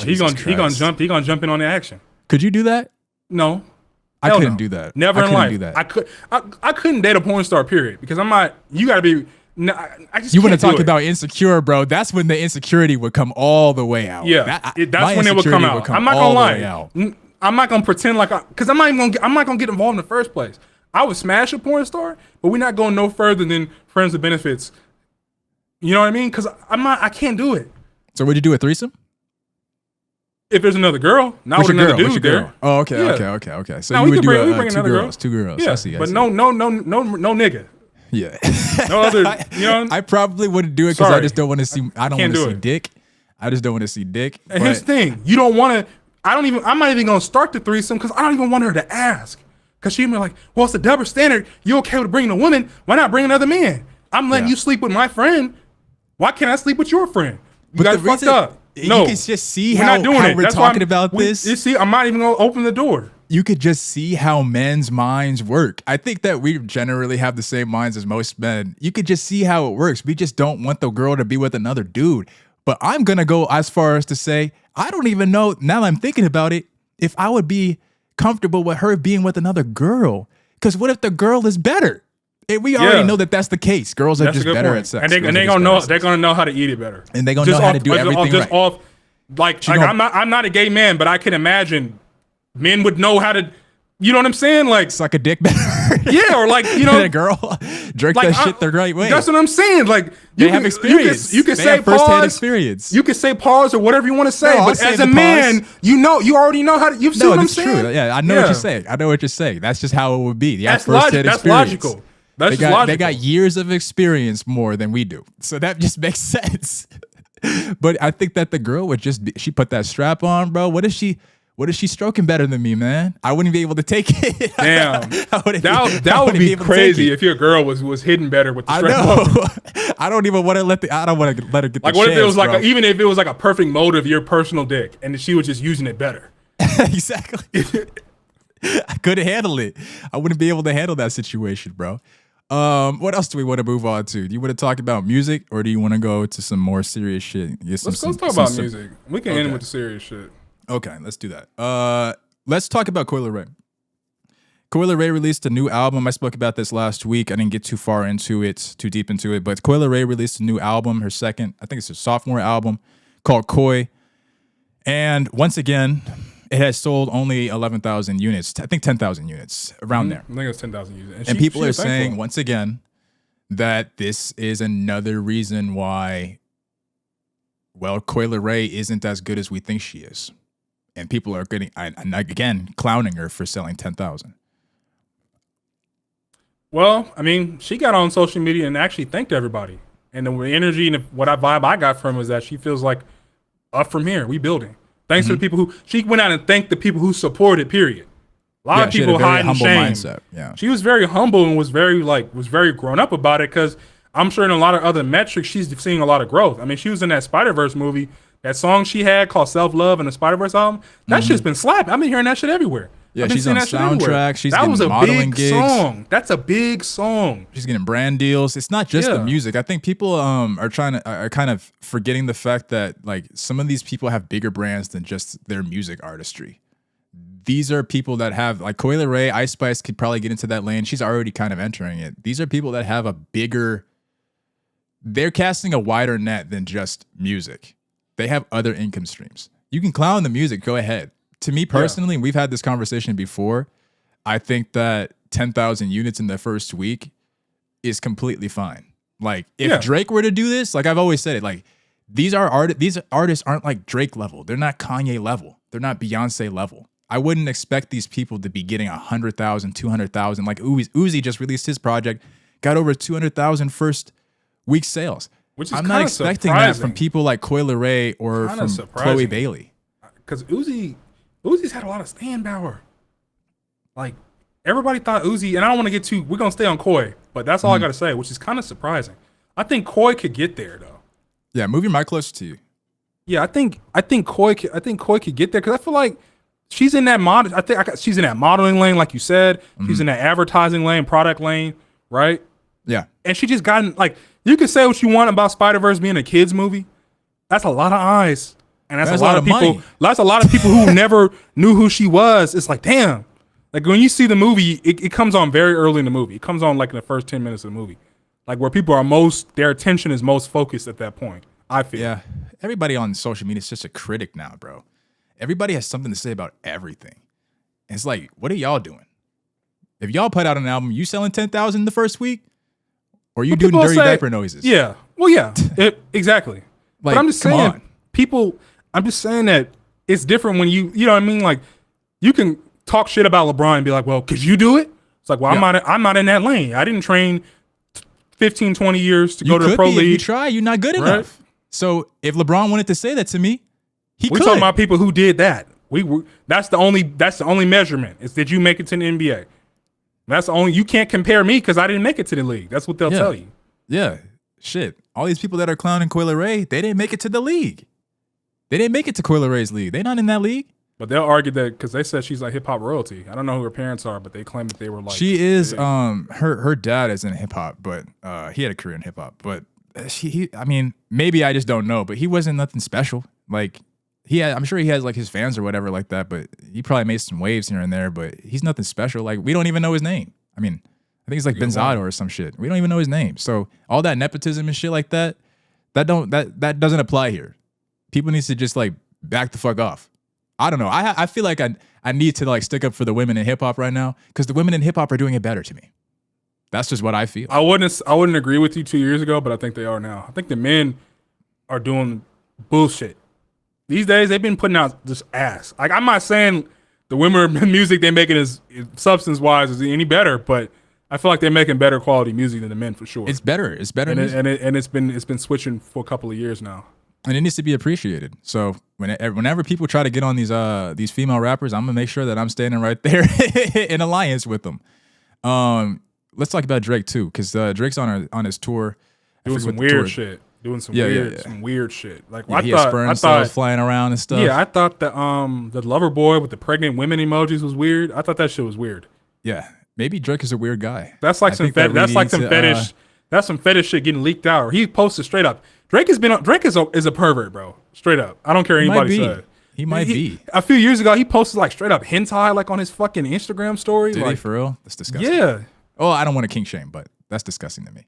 [SPEAKER 1] He gonna jump in on the action.
[SPEAKER 2] Could you do that?
[SPEAKER 1] No.
[SPEAKER 2] I
[SPEAKER 1] Hell
[SPEAKER 2] couldn't
[SPEAKER 1] no.
[SPEAKER 2] do that.
[SPEAKER 1] Never
[SPEAKER 2] I
[SPEAKER 1] in
[SPEAKER 2] couldn't
[SPEAKER 1] life.
[SPEAKER 2] do that.
[SPEAKER 1] I couldn't date a porn star. Period. Because I'm not. You gotta be. No, I just.
[SPEAKER 2] You want to
[SPEAKER 1] can't do
[SPEAKER 2] talk
[SPEAKER 1] it.
[SPEAKER 2] about insecure, bro? That's when the insecurity would come all the way out.
[SPEAKER 1] Yeah, that's when it would come out. I'm not gonna lie. I'm not gonna pretend like because I'm not gonna get involved in the first place. I would smash a porn star, but we're not going no further than friends with benefits. You know what I mean? Because I can't do it.
[SPEAKER 2] So would you do a threesome?
[SPEAKER 1] If there's another girl, not with another dude there.
[SPEAKER 2] Oh, okay,
[SPEAKER 1] Yeah.
[SPEAKER 2] okay. So
[SPEAKER 1] No,
[SPEAKER 2] you
[SPEAKER 1] we
[SPEAKER 2] would
[SPEAKER 1] could
[SPEAKER 2] do
[SPEAKER 1] bring
[SPEAKER 2] two
[SPEAKER 1] another girl.
[SPEAKER 2] Two girls.
[SPEAKER 1] Yeah,
[SPEAKER 2] I see.
[SPEAKER 1] but no nigga.
[SPEAKER 2] Yeah.
[SPEAKER 1] No other. You know.
[SPEAKER 2] I probably wouldn't do it because I
[SPEAKER 1] Sorry.
[SPEAKER 2] just don't want to see. I don't
[SPEAKER 1] can't
[SPEAKER 2] want to
[SPEAKER 1] do
[SPEAKER 2] see
[SPEAKER 1] it.
[SPEAKER 2] dick. I just don't want to see dick.
[SPEAKER 1] And here's the thing: you don't want to. I'm not even gonna start the threesome because I don't even want her to ask. Because she'd be like, "Well, it's a double standard. You okay with bringing a woman? Why not bring another man? I'm letting you sleep with my friend. Why can't I sleep with your friend? You guys fucked up. No,
[SPEAKER 2] you can just see
[SPEAKER 1] we're
[SPEAKER 2] how,
[SPEAKER 1] not doing
[SPEAKER 2] how
[SPEAKER 1] it.
[SPEAKER 2] we're
[SPEAKER 1] That's why
[SPEAKER 2] talking about this.
[SPEAKER 1] You see, I'm not even gonna open the door.
[SPEAKER 2] You could just see how men's minds work. I think that we generally have the same minds as most men. You could just see how it works. We just don't want the girl to be with another dude. But I'm going to go as far as to say, I don't even know, now that I'm thinking about it, if I would be comfortable with her being with another girl. Because what if the girl is better? And we already know that that's the case. Girls are
[SPEAKER 1] That's a
[SPEAKER 2] just
[SPEAKER 1] good
[SPEAKER 2] better
[SPEAKER 1] point.
[SPEAKER 2] at sex.
[SPEAKER 1] And they're gonna know how to eat it better.
[SPEAKER 2] And they're gonna know how to do everything right.
[SPEAKER 1] Like I'm not a gay man, but I can imagine men would know how to. You know what I'm saying? Like
[SPEAKER 2] suck a dick better.
[SPEAKER 1] Yeah, or like
[SPEAKER 2] a girl jerk
[SPEAKER 1] like,
[SPEAKER 2] that shit the right way.
[SPEAKER 1] That's what I'm saying. Like
[SPEAKER 2] they have experience.
[SPEAKER 1] You can say
[SPEAKER 2] first-hand
[SPEAKER 1] pause.
[SPEAKER 2] Experience.
[SPEAKER 1] You can say pause or whatever you want to say.
[SPEAKER 2] No,
[SPEAKER 1] but as a man, you already know how to. You see what I'm saying?
[SPEAKER 2] True. Yeah, I know what you're saying. I know what you're saying. That's just how it would be.
[SPEAKER 1] That's logical. That's logical.
[SPEAKER 2] They got years of experience more than we do, so that just makes sense. But I think that the girl would she put that strap on, bro. What is she stroking better than me, man? I wouldn't be able to take it.
[SPEAKER 1] Damn, that would be crazy if your girl was hidden better with the strap on.
[SPEAKER 2] I don't even want to let her get
[SPEAKER 1] like. What if it was like even if it was like a perfect mold of your personal dick, and she was just using it better?
[SPEAKER 2] Exactly. I couldn't handle it. I wouldn't be able to handle that situation, bro. What else do we want to move on to? Do you want to talk about music, or do you want to go to some more serious shit?
[SPEAKER 1] Let's talk about music. We can end with the serious shit.
[SPEAKER 2] Okay, let's do that. Let's talk about Coi Leray. Coi Leray released a new album. I spoke about this last week. I didn't get too deep into it, but Coi Leray released a new album, her second, I think it's her sophomore album, called Coi. And once again, it has sold only 11,000 units. I think 10,000 units, around there.
[SPEAKER 1] I think it's 10,000 units.
[SPEAKER 2] And people are saying, once again, that this is another reason why, well, Coi Leray isn't as good as we think she is. And people are again, clowning her for selling 10,000.
[SPEAKER 1] Well, I mean, she got on social media and actually thanked everybody. And the energy and what vibe I got from was that she feels like, up from here, we building. Thanks to the people she went out and thanked the people who supported, period. A lot of people hide in shame.
[SPEAKER 2] Mindset. Yeah.
[SPEAKER 1] She was very humble and was very grown up about it, because I'm sure in a lot of other metrics, she's seeing a lot of growth. I mean, she was in that Spider-Verse movie, that song she had called Self-Love and the Spider-Verse album. That shit's been slapping. I've been hearing that shit everywhere.
[SPEAKER 2] Yeah, she's on soundtrack. She's
[SPEAKER 1] that
[SPEAKER 2] getting
[SPEAKER 1] was a
[SPEAKER 2] modeling
[SPEAKER 1] big
[SPEAKER 2] gigs.
[SPEAKER 1] song. That's a big song.
[SPEAKER 2] She's getting brand deals. It's not just the music. I think people are kind of forgetting the fact that like some of these people have bigger brands than just their music artistry. These are people that have, like Coi Leray, Ice Spice could probably get into that lane. She's already kind of entering it. These are people that have they're casting a wider net than just music. They have other income streams. You can clown the music, go ahead. To me personally, and we've had this conversation before, I think that 10,000 units in the first week is completely fine. Like if Drake were to do this, like I've always said it, like these artists aren't like Drake level. They're not Kanye level. They're not Beyonce level. I wouldn't expect these people to be getting 100,000, 200,000. Like Uzi just released his project, got over 200,000 first week sales.
[SPEAKER 1] Which is
[SPEAKER 2] I'm not expecting that from people like Coi Leray or from Chloe Bailey.
[SPEAKER 1] Because Uzi's had a lot of staying power. Like everybody thought Uzi, and I don't want to get we're gonna stay on Coi, but that's all I gotta say, which is kind of surprising. I think Coi could get there though.
[SPEAKER 2] Yeah, move your mic closer to you.
[SPEAKER 1] Yeah, I think Coi could get there, because I feel like she's in that she's in that modeling lane, like you said. She's in that advertising lane, product lane, right?
[SPEAKER 2] Yeah.
[SPEAKER 1] And she just gotten, like, you can say what you want about Spider-Verse being a kids movie. That's a lot of eyes And that's a lot of people.
[SPEAKER 2] money.
[SPEAKER 1] That's a lot of people who never knew who she was. It's like, damn. Like when you see the movie, it comes on very early in the movie. It comes on like in the first 10 minutes of the movie, like where people are their attention is most focused at that point. I feel.
[SPEAKER 2] Yeah, everybody on social media is just a critic now, bro. Everybody has something to say about everything. It's like, what are y'all doing? If y'all put out an album, you selling 10,000 the first week, or you doing dirty diaper noises?
[SPEAKER 1] Yeah. Well, yeah. Exactly.
[SPEAKER 2] Like,
[SPEAKER 1] but I'm just
[SPEAKER 2] come
[SPEAKER 1] saying,
[SPEAKER 2] on.
[SPEAKER 1] people. I'm just saying that it's different when you know what I mean. Like you can talk shit about LeBron and be like, well, could you do it? It's like, well,
[SPEAKER 2] Yeah.
[SPEAKER 1] I'm not in that lane. I didn't train 15, 20 years to
[SPEAKER 2] You
[SPEAKER 1] go to the
[SPEAKER 2] could
[SPEAKER 1] pro
[SPEAKER 2] be if
[SPEAKER 1] league.
[SPEAKER 2] you try. You're not good
[SPEAKER 1] Right.
[SPEAKER 2] enough. So if LeBron wanted to say that to me, he
[SPEAKER 1] We
[SPEAKER 2] could.
[SPEAKER 1] talking about people who did that. That's the only measurement is did you make it to the NBA? That's the only. You can't compare me because I didn't make it to the league. That's what they'll
[SPEAKER 2] Yeah.
[SPEAKER 1] tell you.
[SPEAKER 2] Yeah, shit. All these people that are clowning Coyle Ray, they didn't make it to the league. They didn't make it to Coyle Ray's league. They're not in that league.
[SPEAKER 1] But they'll argue that because they said she's like hip hop royalty. I don't know who her parents are, but they claim that they were like.
[SPEAKER 2] She is.
[SPEAKER 1] big.
[SPEAKER 2] Her dad is in hip hop, but he had a career in hip hop. But I mean, maybe I just don't know. But he wasn't nothing special. Like I'm sure he has like his fans or whatever like that. But he probably made some waves here and there. But he's nothing special. Like we don't even know his name. I mean, I think it's like Benzado or some shit. We don't even know his name. So all that nepotism and shit like that that doesn't apply here. People need to just like back the fuck off. I don't know. I feel like I need to like stick up for the women in hip hop right now because the women in hip hop are doing it better to me. That's just what I feel.
[SPEAKER 1] I wouldn't agree with you 2 years ago, but I think they are now. I think the men are doing bullshit. These days they've been putting out just ass. Like I'm not saying the women music they're making is substance wise is any better, but I feel like they're making better quality music than the men for sure.
[SPEAKER 2] It's better. It's better.
[SPEAKER 1] And it's been switching for a couple of years now.
[SPEAKER 2] And it needs to be appreciated. So whenever people try to get on these female rappers, I'm gonna make sure that I'm standing right there in alliance with them. Let's talk about Drake too, because Drake's on his tour,
[SPEAKER 1] Doing some weird shit. Doing some weird shit. Like
[SPEAKER 2] He has sperm cells flying around and stuff.
[SPEAKER 1] Yeah, I thought that the lover boy with the pregnant women emojis was weird. I thought that shit was weird.
[SPEAKER 2] Yeah, maybe Drake is a weird guy.
[SPEAKER 1] That's like some fetish. That's some fetish shit getting leaked out. Or he posted straight up. Drake is a pervert, bro. Straight up. I don't care what anybody says.
[SPEAKER 2] He might be.
[SPEAKER 1] A few years ago, he posted like straight up hentai like on his fucking Instagram story.
[SPEAKER 2] Did
[SPEAKER 1] like,
[SPEAKER 2] he for real? That's disgusting.
[SPEAKER 1] Yeah.
[SPEAKER 2] Oh, I don't want to kink shame, but that's disgusting to me.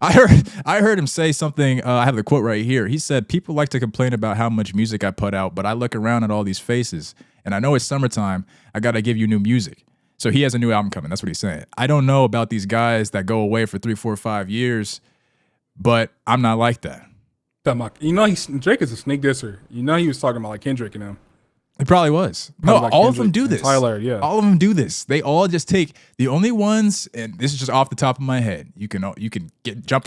[SPEAKER 2] I heard him say something. I have the quote right here. He said, "People like to complain about how much music I put out, but I look around at all these faces, and I know it's summertime. I gotta give you new music." So he has a new album coming. That's what he's saying. I don't know about these guys that go away for 3, 4, 5 years, but I'm not like that.
[SPEAKER 1] You know, Drake is a sneak disser. You know, he was talking about like Kendrick and him.
[SPEAKER 2] It probably was.
[SPEAKER 1] Probably
[SPEAKER 2] No,
[SPEAKER 1] like
[SPEAKER 2] all of them
[SPEAKER 1] Kendrick
[SPEAKER 2] do
[SPEAKER 1] and
[SPEAKER 2] this.
[SPEAKER 1] Tyler, yeah.
[SPEAKER 2] All of them do this. They all just take the only ones, and this is just off the top of my head. You can jump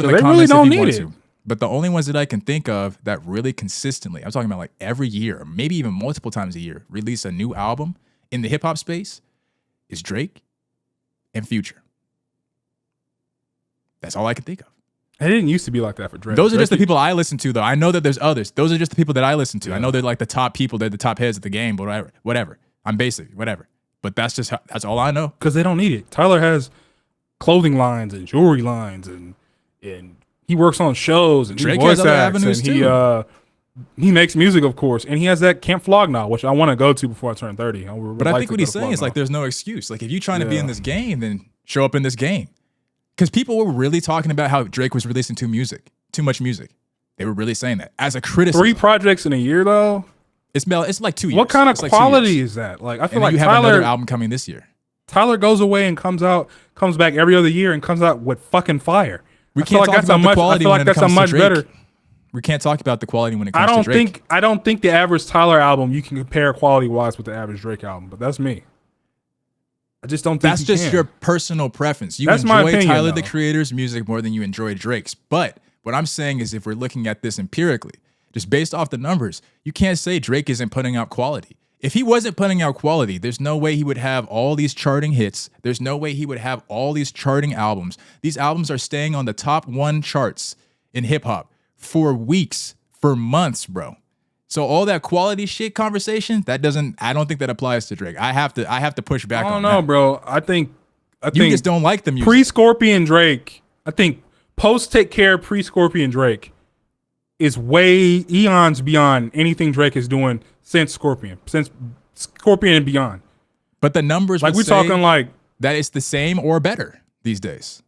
[SPEAKER 2] in the
[SPEAKER 1] they really
[SPEAKER 2] comments
[SPEAKER 1] don't
[SPEAKER 2] if you want
[SPEAKER 1] need it.
[SPEAKER 2] to. But the only ones that I can think of that really consistently, I'm talking about like every year, or maybe even multiple times a year, release a new album in the hip hop space is Drake and Future. That's all I can think of.
[SPEAKER 1] It didn't used to be like that for Drake.
[SPEAKER 2] Those are just the
[SPEAKER 1] Drake-
[SPEAKER 2] people I listen to, though. I know that there's others. Those are just the people that I listen to.
[SPEAKER 1] Yeah.
[SPEAKER 2] I know they're like the top people. They're the top heads of the game, but whatever. I'm basic, whatever. But that's that's all I know.
[SPEAKER 1] because they don't need it. Tyler has clothing lines and jewelry lines, and he works on shows and
[SPEAKER 2] Drake
[SPEAKER 1] he voice
[SPEAKER 2] has other
[SPEAKER 1] acts,
[SPEAKER 2] avenues,
[SPEAKER 1] and he makes music, of course, and he has that Camp Flog now, which I want to go to before I turn 30.
[SPEAKER 2] But I think what he's saying is like there's no excuse. Like if you're trying to be in this game, then show up in this game. Because people were really talking about how Drake was releasing too much music. They were really saying that as a criticism.
[SPEAKER 1] 3 projects in a year though.
[SPEAKER 2] It's like 2 years.
[SPEAKER 1] What kind of
[SPEAKER 2] It's like 2
[SPEAKER 1] quality
[SPEAKER 2] years.
[SPEAKER 1] is that? Like I feel
[SPEAKER 2] And then
[SPEAKER 1] like
[SPEAKER 2] you have another
[SPEAKER 1] Tyler
[SPEAKER 2] album coming this year.
[SPEAKER 1] Tyler goes away and comes back every other year and comes out with fucking fire.
[SPEAKER 2] We
[SPEAKER 1] I feel
[SPEAKER 2] can't
[SPEAKER 1] like
[SPEAKER 2] talk about the quality
[SPEAKER 1] I feel
[SPEAKER 2] when
[SPEAKER 1] like
[SPEAKER 2] it
[SPEAKER 1] that's a
[SPEAKER 2] comes to
[SPEAKER 1] much
[SPEAKER 2] Drake.
[SPEAKER 1] better.
[SPEAKER 2] We can't talk about the quality when it comes to Drake.
[SPEAKER 1] I don't think the average Tyler album you can compare quality wise with the average Drake album, but that's me. I just don't think
[SPEAKER 2] That's
[SPEAKER 1] you
[SPEAKER 2] just
[SPEAKER 1] can.
[SPEAKER 2] your personal preference. You
[SPEAKER 1] That's my
[SPEAKER 2] enjoy
[SPEAKER 1] opinion,
[SPEAKER 2] Tyler the
[SPEAKER 1] though.
[SPEAKER 2] Creator's music more than you enjoy Drake's. But what I'm saying is if we're looking at this empirically, just based off the numbers, you can't say Drake isn't putting out quality. If he wasn't putting out quality, there's no way he would have all these charting hits. There's no way he would have all these charting albums. These albums are staying on the top 1 charts in hip hop for weeks, for months, bro. So all that quality shit conversation, I don't think that applies to Drake. I have to push back
[SPEAKER 1] I
[SPEAKER 2] on
[SPEAKER 1] don't know,
[SPEAKER 2] that.
[SPEAKER 1] bro. I think
[SPEAKER 2] You just don't like the music.
[SPEAKER 1] pre-Scorpion Drake. I think post Take Care pre-Scorpion Drake is way eons beyond anything Drake is doing since Scorpion and beyond.
[SPEAKER 2] But the numbers
[SPEAKER 1] Like
[SPEAKER 2] would
[SPEAKER 1] we're
[SPEAKER 2] say
[SPEAKER 1] talking like
[SPEAKER 2] that it's the same or better these days.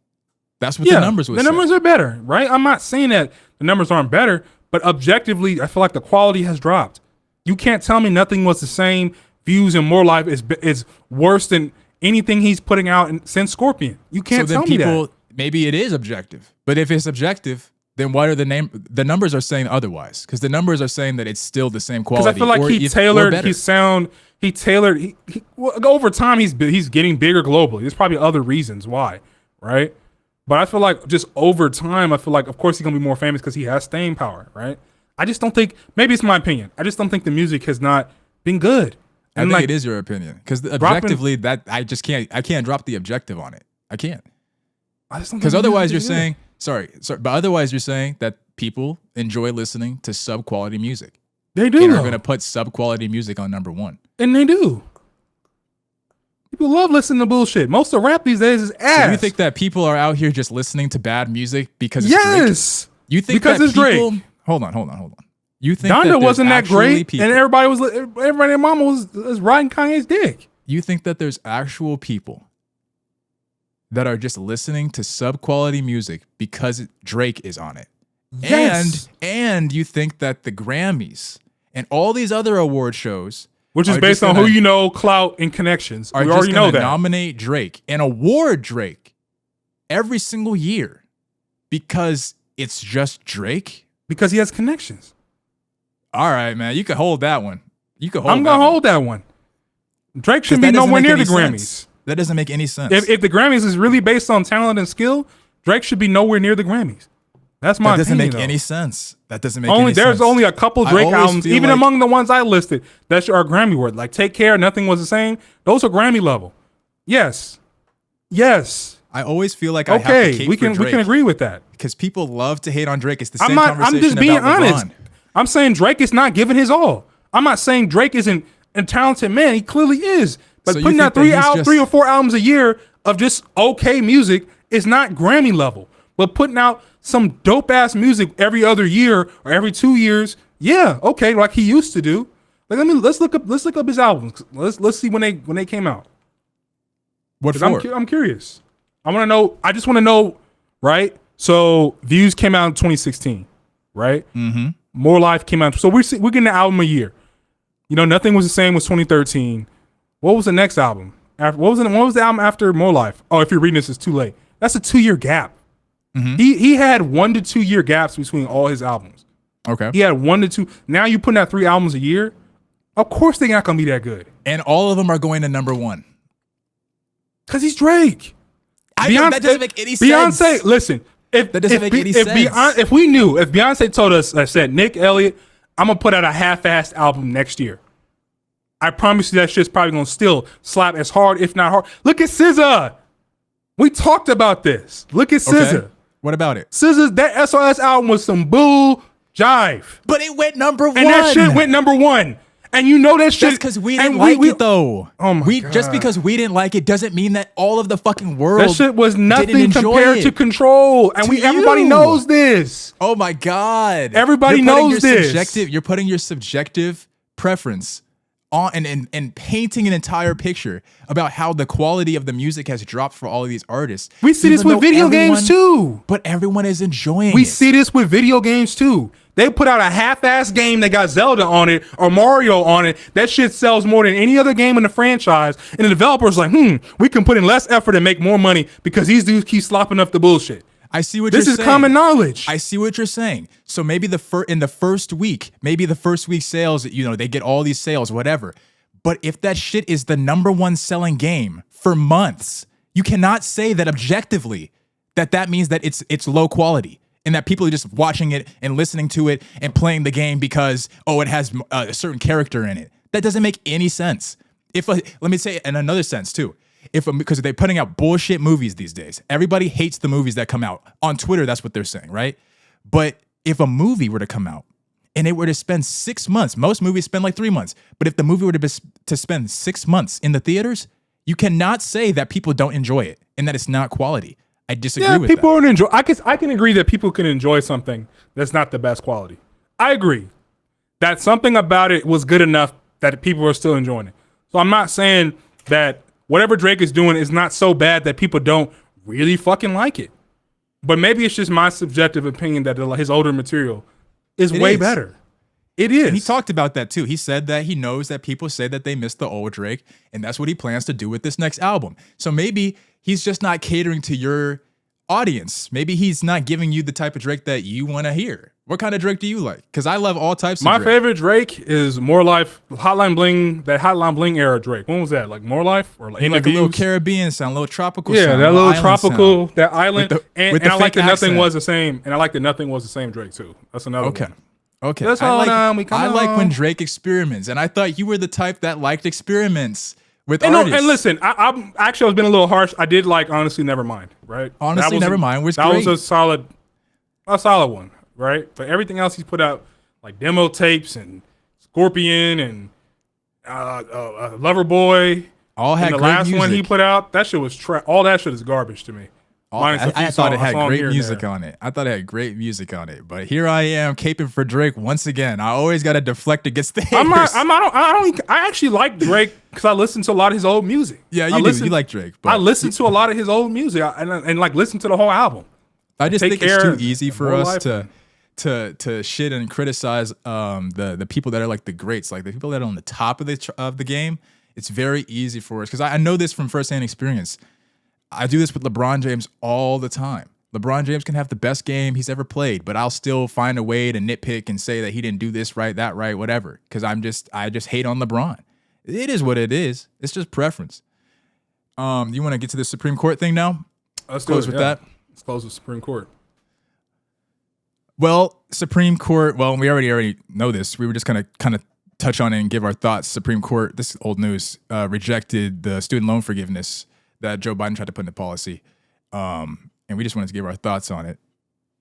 [SPEAKER 2] That's what the numbers would say.
[SPEAKER 1] The numbers are better, right? I'm not saying that the numbers aren't better, but objectively, I feel like the quality has dropped. You can't tell me nothing was the same. Views and More Life is worse than anything he's putting out since Scorpion. You can't tell me that.
[SPEAKER 2] Maybe it is objective, but if it's objective, then why are the numbers are saying otherwise? Because the numbers are saying that it's still the same quality.
[SPEAKER 1] Because I feel like he tailored his sound. He tailored. Well, over time, he's getting bigger globally. There's probably other reasons why, right? But I feel like just over time, I feel like, of course, he's gonna be more famous because he has staying power, right? I just don't think. Maybe it's my opinion. I just don't think the music has not been good.
[SPEAKER 2] And I think it is your opinion because objectively, that I can't drop the objective on it. I can't. Because otherwise, you're saying but otherwise you're saying that people enjoy listening to sub-quality music.
[SPEAKER 1] They do.
[SPEAKER 2] And are going to put sub-quality music on number one.
[SPEAKER 1] And they do. People love listening to bullshit. Most of rap these days is ass.
[SPEAKER 2] So you think that people are out here just listening to bad music because it's
[SPEAKER 1] yes.
[SPEAKER 2] Drake? You think
[SPEAKER 1] because
[SPEAKER 2] that
[SPEAKER 1] it's
[SPEAKER 2] people,
[SPEAKER 1] Drake.
[SPEAKER 2] Hold on. You think
[SPEAKER 1] Donda wasn't that great,
[SPEAKER 2] people,
[SPEAKER 1] and everybody and mama was riding Kanye's dick.
[SPEAKER 2] You think that there's actual people that are just listening to sub-quality music because Drake is on it?
[SPEAKER 1] Yes.
[SPEAKER 2] And you think that the Grammys and all these other award shows,
[SPEAKER 1] which is based on who you know, clout, and connections, we already know that,
[SPEAKER 2] nominate Drake and award Drake every single year because it's just Drake?
[SPEAKER 1] Because he has connections.
[SPEAKER 2] All right, man. You can hold that one.
[SPEAKER 1] I'm going to hold that one. Drake should be nowhere near the Grammys.
[SPEAKER 2] That doesn't make any sense.
[SPEAKER 1] If the Grammys is really based on talent and skill, Drake should be nowhere near the Grammys. That's my opinion.
[SPEAKER 2] That doesn't make any sense. That doesn't make any sense.
[SPEAKER 1] There's only a couple Drake albums, even among the ones I listed, that are Grammy worthy. Like Take Care, Nothing Was the Same. Those are Grammy level. Yes.
[SPEAKER 2] I always feel like I have to cape
[SPEAKER 1] we can agree with that
[SPEAKER 2] because people love to hate on Drake. It's the same conversation.
[SPEAKER 1] I'm just being
[SPEAKER 2] about
[SPEAKER 1] honest.
[SPEAKER 2] LeBron.
[SPEAKER 1] I'm saying Drake is not giving his all. I'm not saying Drake isn't a talented man. He clearly is. But putting out 3 or 4 albums a year of just okay music is not Grammy level. But putting out some dope ass music every other year or every 2 years, yeah, okay, like he used to do. Like let's look up his albums. Let's see when they came out.
[SPEAKER 2] What for?
[SPEAKER 1] I'm curious. I want to know. I just want to know, right? So Views came out in 2016, right?
[SPEAKER 2] Mm-hmm.
[SPEAKER 1] More Life came out. So we're getting an album a year. You know, Nothing Was the Same was 2013. What was the next album? What was the album after More Life? Oh, if you're reading this, it's too late. That's a 2-year gap.
[SPEAKER 2] Mm-hmm.
[SPEAKER 1] He had 1 to 2 year gaps between all his albums.
[SPEAKER 2] Okay.
[SPEAKER 1] He had 1 to 2. Now you putting out 3 albums a year. Of course they're not gonna be that good.
[SPEAKER 2] And all of them are going to number one.
[SPEAKER 1] Cause he's Drake.
[SPEAKER 2] That doesn't make any sense.
[SPEAKER 1] Beyonce, listen. If Beyonce told us, said, Nick Elliott, I'm gonna put out a half-assed album next year, I promise you that shit's probably gonna still slap as hard, if not hard. Look at SZA. We talked about this. Look at SZA.
[SPEAKER 2] Okay. What about it?
[SPEAKER 1] SZA's that SOS album was some bull jive,
[SPEAKER 2] but it went number one.
[SPEAKER 1] And that shit went number one. And you know that shit.
[SPEAKER 2] That's because we didn't like it, though.
[SPEAKER 1] Oh my God.
[SPEAKER 2] Just because we didn't like it doesn't mean that all of the fucking world.
[SPEAKER 1] That shit was nothing compared to Control, and everybody knows this.
[SPEAKER 2] Oh my God!
[SPEAKER 1] Everybody knows this.
[SPEAKER 2] You're putting your subjective preference on and painting an entire picture about how the quality of the music has dropped for all of these artists.
[SPEAKER 1] We see this with video games too.
[SPEAKER 2] But everyone is enjoying it.
[SPEAKER 1] We see this with video games too. They put out a half-ass game that got Zelda on it or Mario on it. That shit sells more than any other game in the franchise. And the developer's like, we can put in less effort and make more money because these dudes keep slopping up the bullshit.
[SPEAKER 2] I see what you're saying.
[SPEAKER 1] This is common knowledge.
[SPEAKER 2] I see what you're saying. So maybe in the first week sales, they get all these sales, whatever. But if that shit is the number one selling game for months, you cannot say that objectively that means that it's low quality. And that people are just watching it and listening to it and playing the game because, it has a certain character in it. That doesn't make any sense. Let me say in another sense too. Because they're putting out bullshit movies these days. Everybody hates the movies that come out. On Twitter, that's what they're saying, right? But if a movie were to come out and it were to spend 6 months, most movies spend like 3 months. But if the movie were to spend 6 months in the theaters, you cannot say that people don't enjoy it and that it's not quality. I disagree with that.
[SPEAKER 1] People don't enjoy. I can agree that people can enjoy something that's not the best quality. I agree that something about it was good enough that people are still enjoying it. So I'm not saying that whatever Drake is doing is not so bad that people don't really fucking like it. But maybe it's just my subjective opinion that his older material is way better. It is.
[SPEAKER 2] And he talked about that too. He said that he knows that people say that they miss the old Drake, and that's what he plans to do with this next album. So maybe he's just not catering to your audience. Maybe he's not giving you the type of Drake that you want to hear. What kind of Drake do you like? Because I love all types of
[SPEAKER 1] My
[SPEAKER 2] Drake.
[SPEAKER 1] favorite Drake is More Life, Hotline Bling, that Hotline Bling era Drake. When was that? Like More Life or
[SPEAKER 2] Like a little
[SPEAKER 1] Interviews?
[SPEAKER 2] Caribbean sound, a little tropical
[SPEAKER 1] Yeah,
[SPEAKER 2] sound.
[SPEAKER 1] that little
[SPEAKER 2] island
[SPEAKER 1] tropical,
[SPEAKER 2] sound.
[SPEAKER 1] that island.
[SPEAKER 2] With the
[SPEAKER 1] And I like
[SPEAKER 2] fake
[SPEAKER 1] that nothing
[SPEAKER 2] accent.
[SPEAKER 1] was the same. And I like that nothing was the same Drake too. That's another
[SPEAKER 2] Okay.
[SPEAKER 1] one.
[SPEAKER 2] Okay.
[SPEAKER 1] That's
[SPEAKER 2] I
[SPEAKER 1] all
[SPEAKER 2] like,
[SPEAKER 1] on, we come
[SPEAKER 2] I like when
[SPEAKER 1] on.
[SPEAKER 2] Drake experiments, and I thought you were the type that liked experiments with
[SPEAKER 1] And, no,
[SPEAKER 2] artists.
[SPEAKER 1] and listen, I'm actually I was being a little harsh. I did like Honestly Nevermind, right?
[SPEAKER 2] Honestly Nevermind was
[SPEAKER 1] that
[SPEAKER 2] great.
[SPEAKER 1] was a solid one, right? But everything else he's put out, like demo tapes and Scorpion and Loverboy,
[SPEAKER 2] all had
[SPEAKER 1] and the
[SPEAKER 2] great
[SPEAKER 1] last
[SPEAKER 2] music.
[SPEAKER 1] one he put out, that shit was all that shit is garbage to me. Minus a few
[SPEAKER 2] I thought it
[SPEAKER 1] songs-
[SPEAKER 2] had
[SPEAKER 1] song
[SPEAKER 2] great
[SPEAKER 1] here and
[SPEAKER 2] music
[SPEAKER 1] there.
[SPEAKER 2] on it. I thought it had great music on it. But here I am caping for Drake once again. I always got to deflect against the haters.
[SPEAKER 1] I actually like Drake because I listen to a lot of his old music.
[SPEAKER 2] Yeah,
[SPEAKER 1] I
[SPEAKER 2] you
[SPEAKER 1] listen-
[SPEAKER 2] do. You like Drake. But
[SPEAKER 1] I listen to a lot of his old music and like listen to the whole album.
[SPEAKER 2] I just
[SPEAKER 1] Take
[SPEAKER 2] think it's
[SPEAKER 1] Care
[SPEAKER 2] too easy
[SPEAKER 1] and
[SPEAKER 2] for
[SPEAKER 1] More
[SPEAKER 2] us
[SPEAKER 1] Life.
[SPEAKER 2] to shit and criticize the people that are like the greats, like the people that are on the top of the game. It's very easy for us because I know this from firsthand experience. I do this with LeBron James all the time. LeBron James can have the best game he's ever played, but I'll still find a way to nitpick and say that he didn't do this right, that right, whatever. Because I just hate on LeBron. It is what it is. It's just preference. You want to get to the Supreme Court thing now?
[SPEAKER 1] Let's
[SPEAKER 2] Close
[SPEAKER 1] do it,
[SPEAKER 2] with that.
[SPEAKER 1] Let's close with Supreme Court.
[SPEAKER 2] Well, Supreme Court. Well, we already know this. We were just gonna kind of touch on it and give our thoughts. Supreme Court. This is old news. Rejected the student loan forgiveness that Joe Biden tried to put into policy, and we just wanted to give our thoughts on it.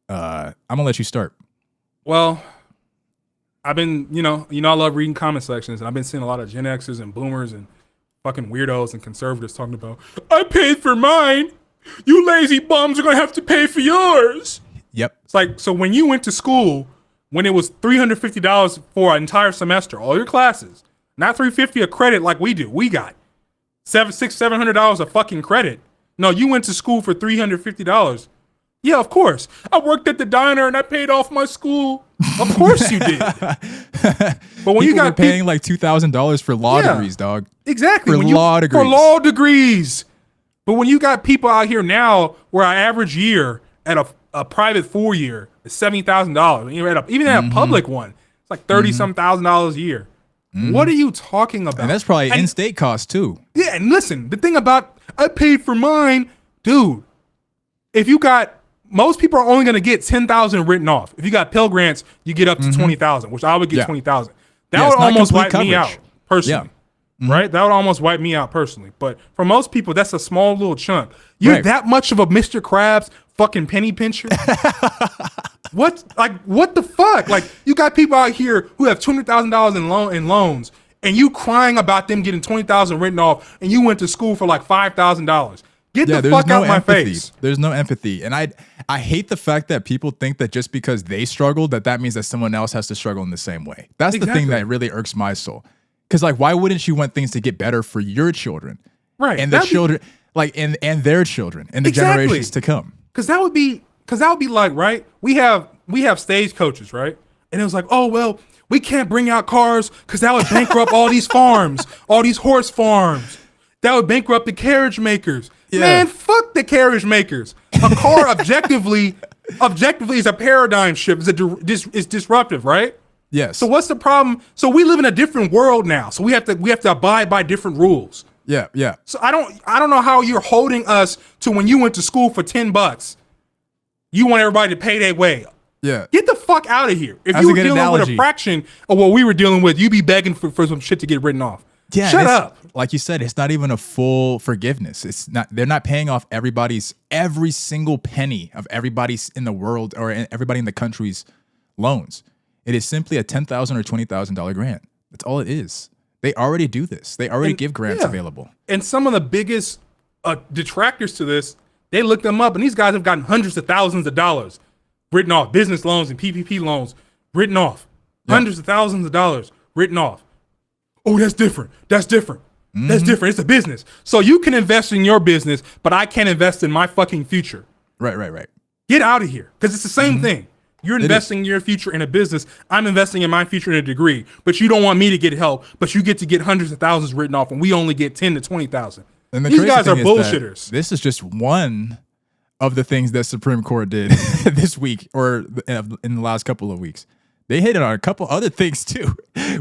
[SPEAKER 2] I'm gonna let you start.
[SPEAKER 1] Well, I've been, I love reading comment sections, and I've been seeing a lot of Gen Xers and Boomers and fucking weirdos and conservatives talking about, I paid for mine. You lazy bums are gonna have to pay for yours.
[SPEAKER 2] Yep.
[SPEAKER 1] It's like, so when you went to school, when it was $350 for an entire semester, all your classes, not $350 a credit like we do. We got $700 a fucking credit. No, you went to school for $350. Yeah, of course. I worked at the diner and I paid off my school. Of course you did. But when you got
[SPEAKER 2] paying like $2,000 for law
[SPEAKER 1] Yeah.
[SPEAKER 2] degrees, dog.
[SPEAKER 1] exactly
[SPEAKER 2] for
[SPEAKER 1] when
[SPEAKER 2] law degrees.
[SPEAKER 1] For law degrees. But when you got people out here now where our average year at a private 4-year is $70,000, even at a public one, it's like $30-some thousand a year. What are you talking about?
[SPEAKER 2] And that's probably in-state cost too.
[SPEAKER 1] Yeah, and listen, the thing about I paid for mine, dude. If you got most people are only going to get 10,000 written off. If you got Pell Grants, you get up to 20,000, which I would get
[SPEAKER 2] Yeah.
[SPEAKER 1] 20,000. That
[SPEAKER 2] Yeah, it's
[SPEAKER 1] would
[SPEAKER 2] not
[SPEAKER 1] almost
[SPEAKER 2] complete
[SPEAKER 1] wipe me
[SPEAKER 2] coverage.
[SPEAKER 1] out personally. Right? That would almost wipe me out personally. But for most people, that's a small little chunk. You're
[SPEAKER 2] Right.
[SPEAKER 1] that much of a Mr. Krabs fucking penny pincher? What the fuck? Like, you got people out here who have $200,000 in loans, and you crying about them getting 20,000 written off, and you went to school for like $5,000. Get the fuck out my face.
[SPEAKER 2] There's no empathy. And I hate the fact that people think that just because they struggled, that means that someone else has to struggle in the same way. That's the thing
[SPEAKER 1] Exactly.
[SPEAKER 2] that really irks my soul. Because like, why wouldn't you want things to get better for your children?
[SPEAKER 1] Right.
[SPEAKER 2] And the
[SPEAKER 1] That'd be-
[SPEAKER 2] children, and their children and the
[SPEAKER 1] Exactly.
[SPEAKER 2] generations to come.
[SPEAKER 1] Cause that would be like, right? We have stagecoaches, right? And it was like, oh well, we can't bring out cars because that would bankrupt all these farms, all these horse farms. That would bankrupt the carriage makers.
[SPEAKER 2] Yeah.
[SPEAKER 1] Man, fuck the carriage makers. A car objectively is a paradigm shift. It's disruptive, right?
[SPEAKER 2] Yes.
[SPEAKER 1] So what's the problem? So we live in a different world now. So we have to abide by different rules.
[SPEAKER 2] yeah.
[SPEAKER 1] So I don't know how you're holding us to when you went to school for $10. You want everybody to pay their way.
[SPEAKER 2] Yeah.
[SPEAKER 1] Get the fuck out of here. If
[SPEAKER 2] That's
[SPEAKER 1] you
[SPEAKER 2] a
[SPEAKER 1] were
[SPEAKER 2] good
[SPEAKER 1] dealing with
[SPEAKER 2] analogy.
[SPEAKER 1] a fraction of what we were dealing with, you'd be begging for some shit to get written off.
[SPEAKER 2] Yeah,
[SPEAKER 1] Shut
[SPEAKER 2] and it's-
[SPEAKER 1] up.
[SPEAKER 2] Like you said, it's not even a full forgiveness. It's not. They're not paying off every single penny of everybody's in the world or everybody in the country's loans. It is simply a $10,000 or $20,000 grant. That's all it is. They already do this. They already give grants
[SPEAKER 1] yeah.
[SPEAKER 2] available.
[SPEAKER 1] And some of the biggest detractors to this, they looked them up, and these guys have gotten hundreds of thousands of dollars written off, business loans and PPP loans written off.
[SPEAKER 2] Yeah.
[SPEAKER 1] Hundreds of thousands of dollars written off. Oh, that's different. That's different. That's different. It's a business. So you can invest in your business, but I can't invest in my fucking future.
[SPEAKER 2] Right.
[SPEAKER 1] Get out of here. Because it's the same thing. You're
[SPEAKER 2] is.
[SPEAKER 1] investing in your future in a business. I'm investing in my future in a degree. But you don't want me to get help. But you get to get hundreds of thousands written off, and we only get 10 to 20,000.
[SPEAKER 2] And the
[SPEAKER 1] These
[SPEAKER 2] crazy
[SPEAKER 1] guys are
[SPEAKER 2] thing is that
[SPEAKER 1] bullshitters.
[SPEAKER 2] This is just one of the things that Supreme Court did this week or in the last couple of weeks. They hit it on a couple other things too.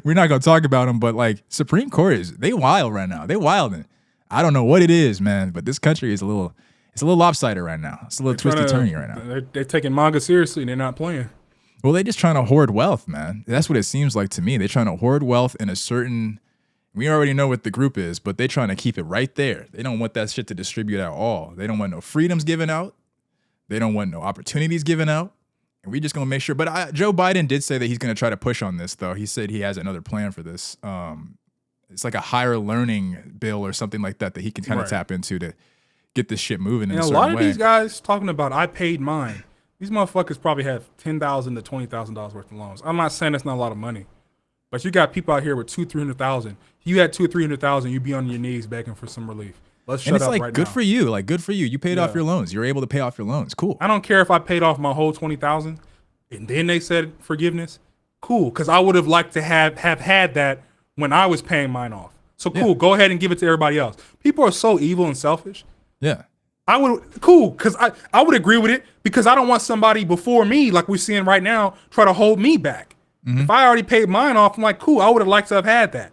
[SPEAKER 2] We're not gonna talk about them, but like Supreme Court they wild right now. They wilding. I don't know what it is, man, but this country is a little lopsided right now. It's a little twisty turny right now.
[SPEAKER 1] They're taking manga seriously and they're not playing.
[SPEAKER 2] Well, they're just trying to hoard wealth, man. That's what it seems like to me. They're trying to hoard wealth in a certain. We already know what the group is, but they're trying to keep it right there. They don't want that shit to distribute at all. They don't want no freedoms given out. They don't want no opportunities given out. And we just gonna make sure. But Joe Biden did say that he's gonna try to push on this, though. He said he has another plan for this. It's like a higher learning bill or something like that he can kind of tap into to get this shit moving in a certain way.
[SPEAKER 1] A lot of these guys talking about I paid mine. These motherfuckers probably have $10,000 to $20,000 worth of loans. I'm not saying that's not a lot of money, but you got people out here with $200,000-$300,000. You had $200,000 or $300,000, you'd be on your knees begging for some relief. Let's shut up right now.
[SPEAKER 2] Good for you. Like, good for you. You paid off your loans. You're able to pay off your loans. Cool.
[SPEAKER 1] I don't care if I paid off my whole $20,000 and then they said forgiveness. Cool, because I would have liked to have had that when I was paying mine off. So cool, go ahead and give it to everybody else. People are so evil and selfish.
[SPEAKER 2] Yeah.
[SPEAKER 1] Because I would agree with it because I don't want somebody before me, like we're seeing right now, try to hold me back. If I already paid mine off, I'm like, cool, I would have liked to have had that.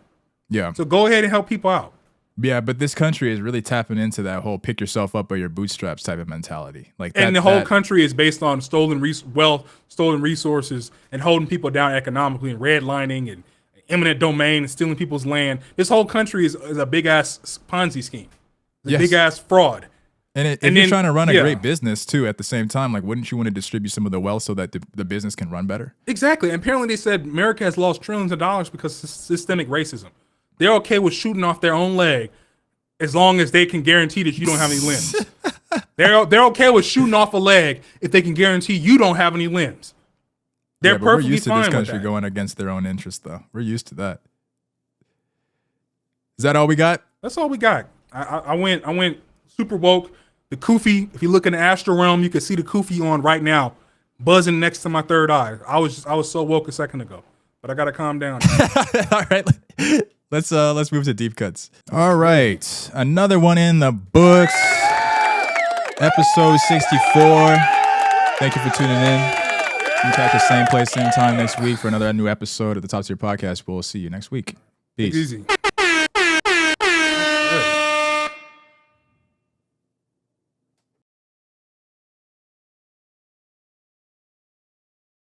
[SPEAKER 2] Yeah.
[SPEAKER 1] So go ahead and help people out.
[SPEAKER 2] Yeah, but this country is really tapping into that whole pick yourself up by your bootstraps type of mentality. Like that,
[SPEAKER 1] and the whole country is based on stolen wealth, stolen resources, and holding people down economically and redlining and eminent domain and stealing people's land. This whole country is a big-ass Ponzi scheme. It's a big-ass fraud.
[SPEAKER 2] And if you're trying to run a great business, too, at the same time, like, wouldn't you want to distribute some of the wealth so that the business can run better?
[SPEAKER 1] Exactly. And apparently they said America has lost trillions of dollars because of systemic racism. They're okay with shooting off their own leg as long as they can guarantee that you don't have any limbs. They're okay with shooting off a leg if they can guarantee you don't have any limbs. They're perfectly
[SPEAKER 2] we're used to
[SPEAKER 1] fine
[SPEAKER 2] this country
[SPEAKER 1] with that.
[SPEAKER 2] going against their own interests, though. We're used to that. Is that all we got?
[SPEAKER 1] That's all we got. I went super woke. The kufi, if you look in the astral realm, you can see the kufi on right now, buzzing next to my third eye. I was so woke a second ago, but I gotta calm down.
[SPEAKER 2] All right. Let's move to deep cuts. All right. Another one in the books. Episode 64. Thank you for tuning in. You can catch the same place, same time next week for another new episode of the Top Tier Podcast. We'll see you next week. Peace.
[SPEAKER 1] Easy.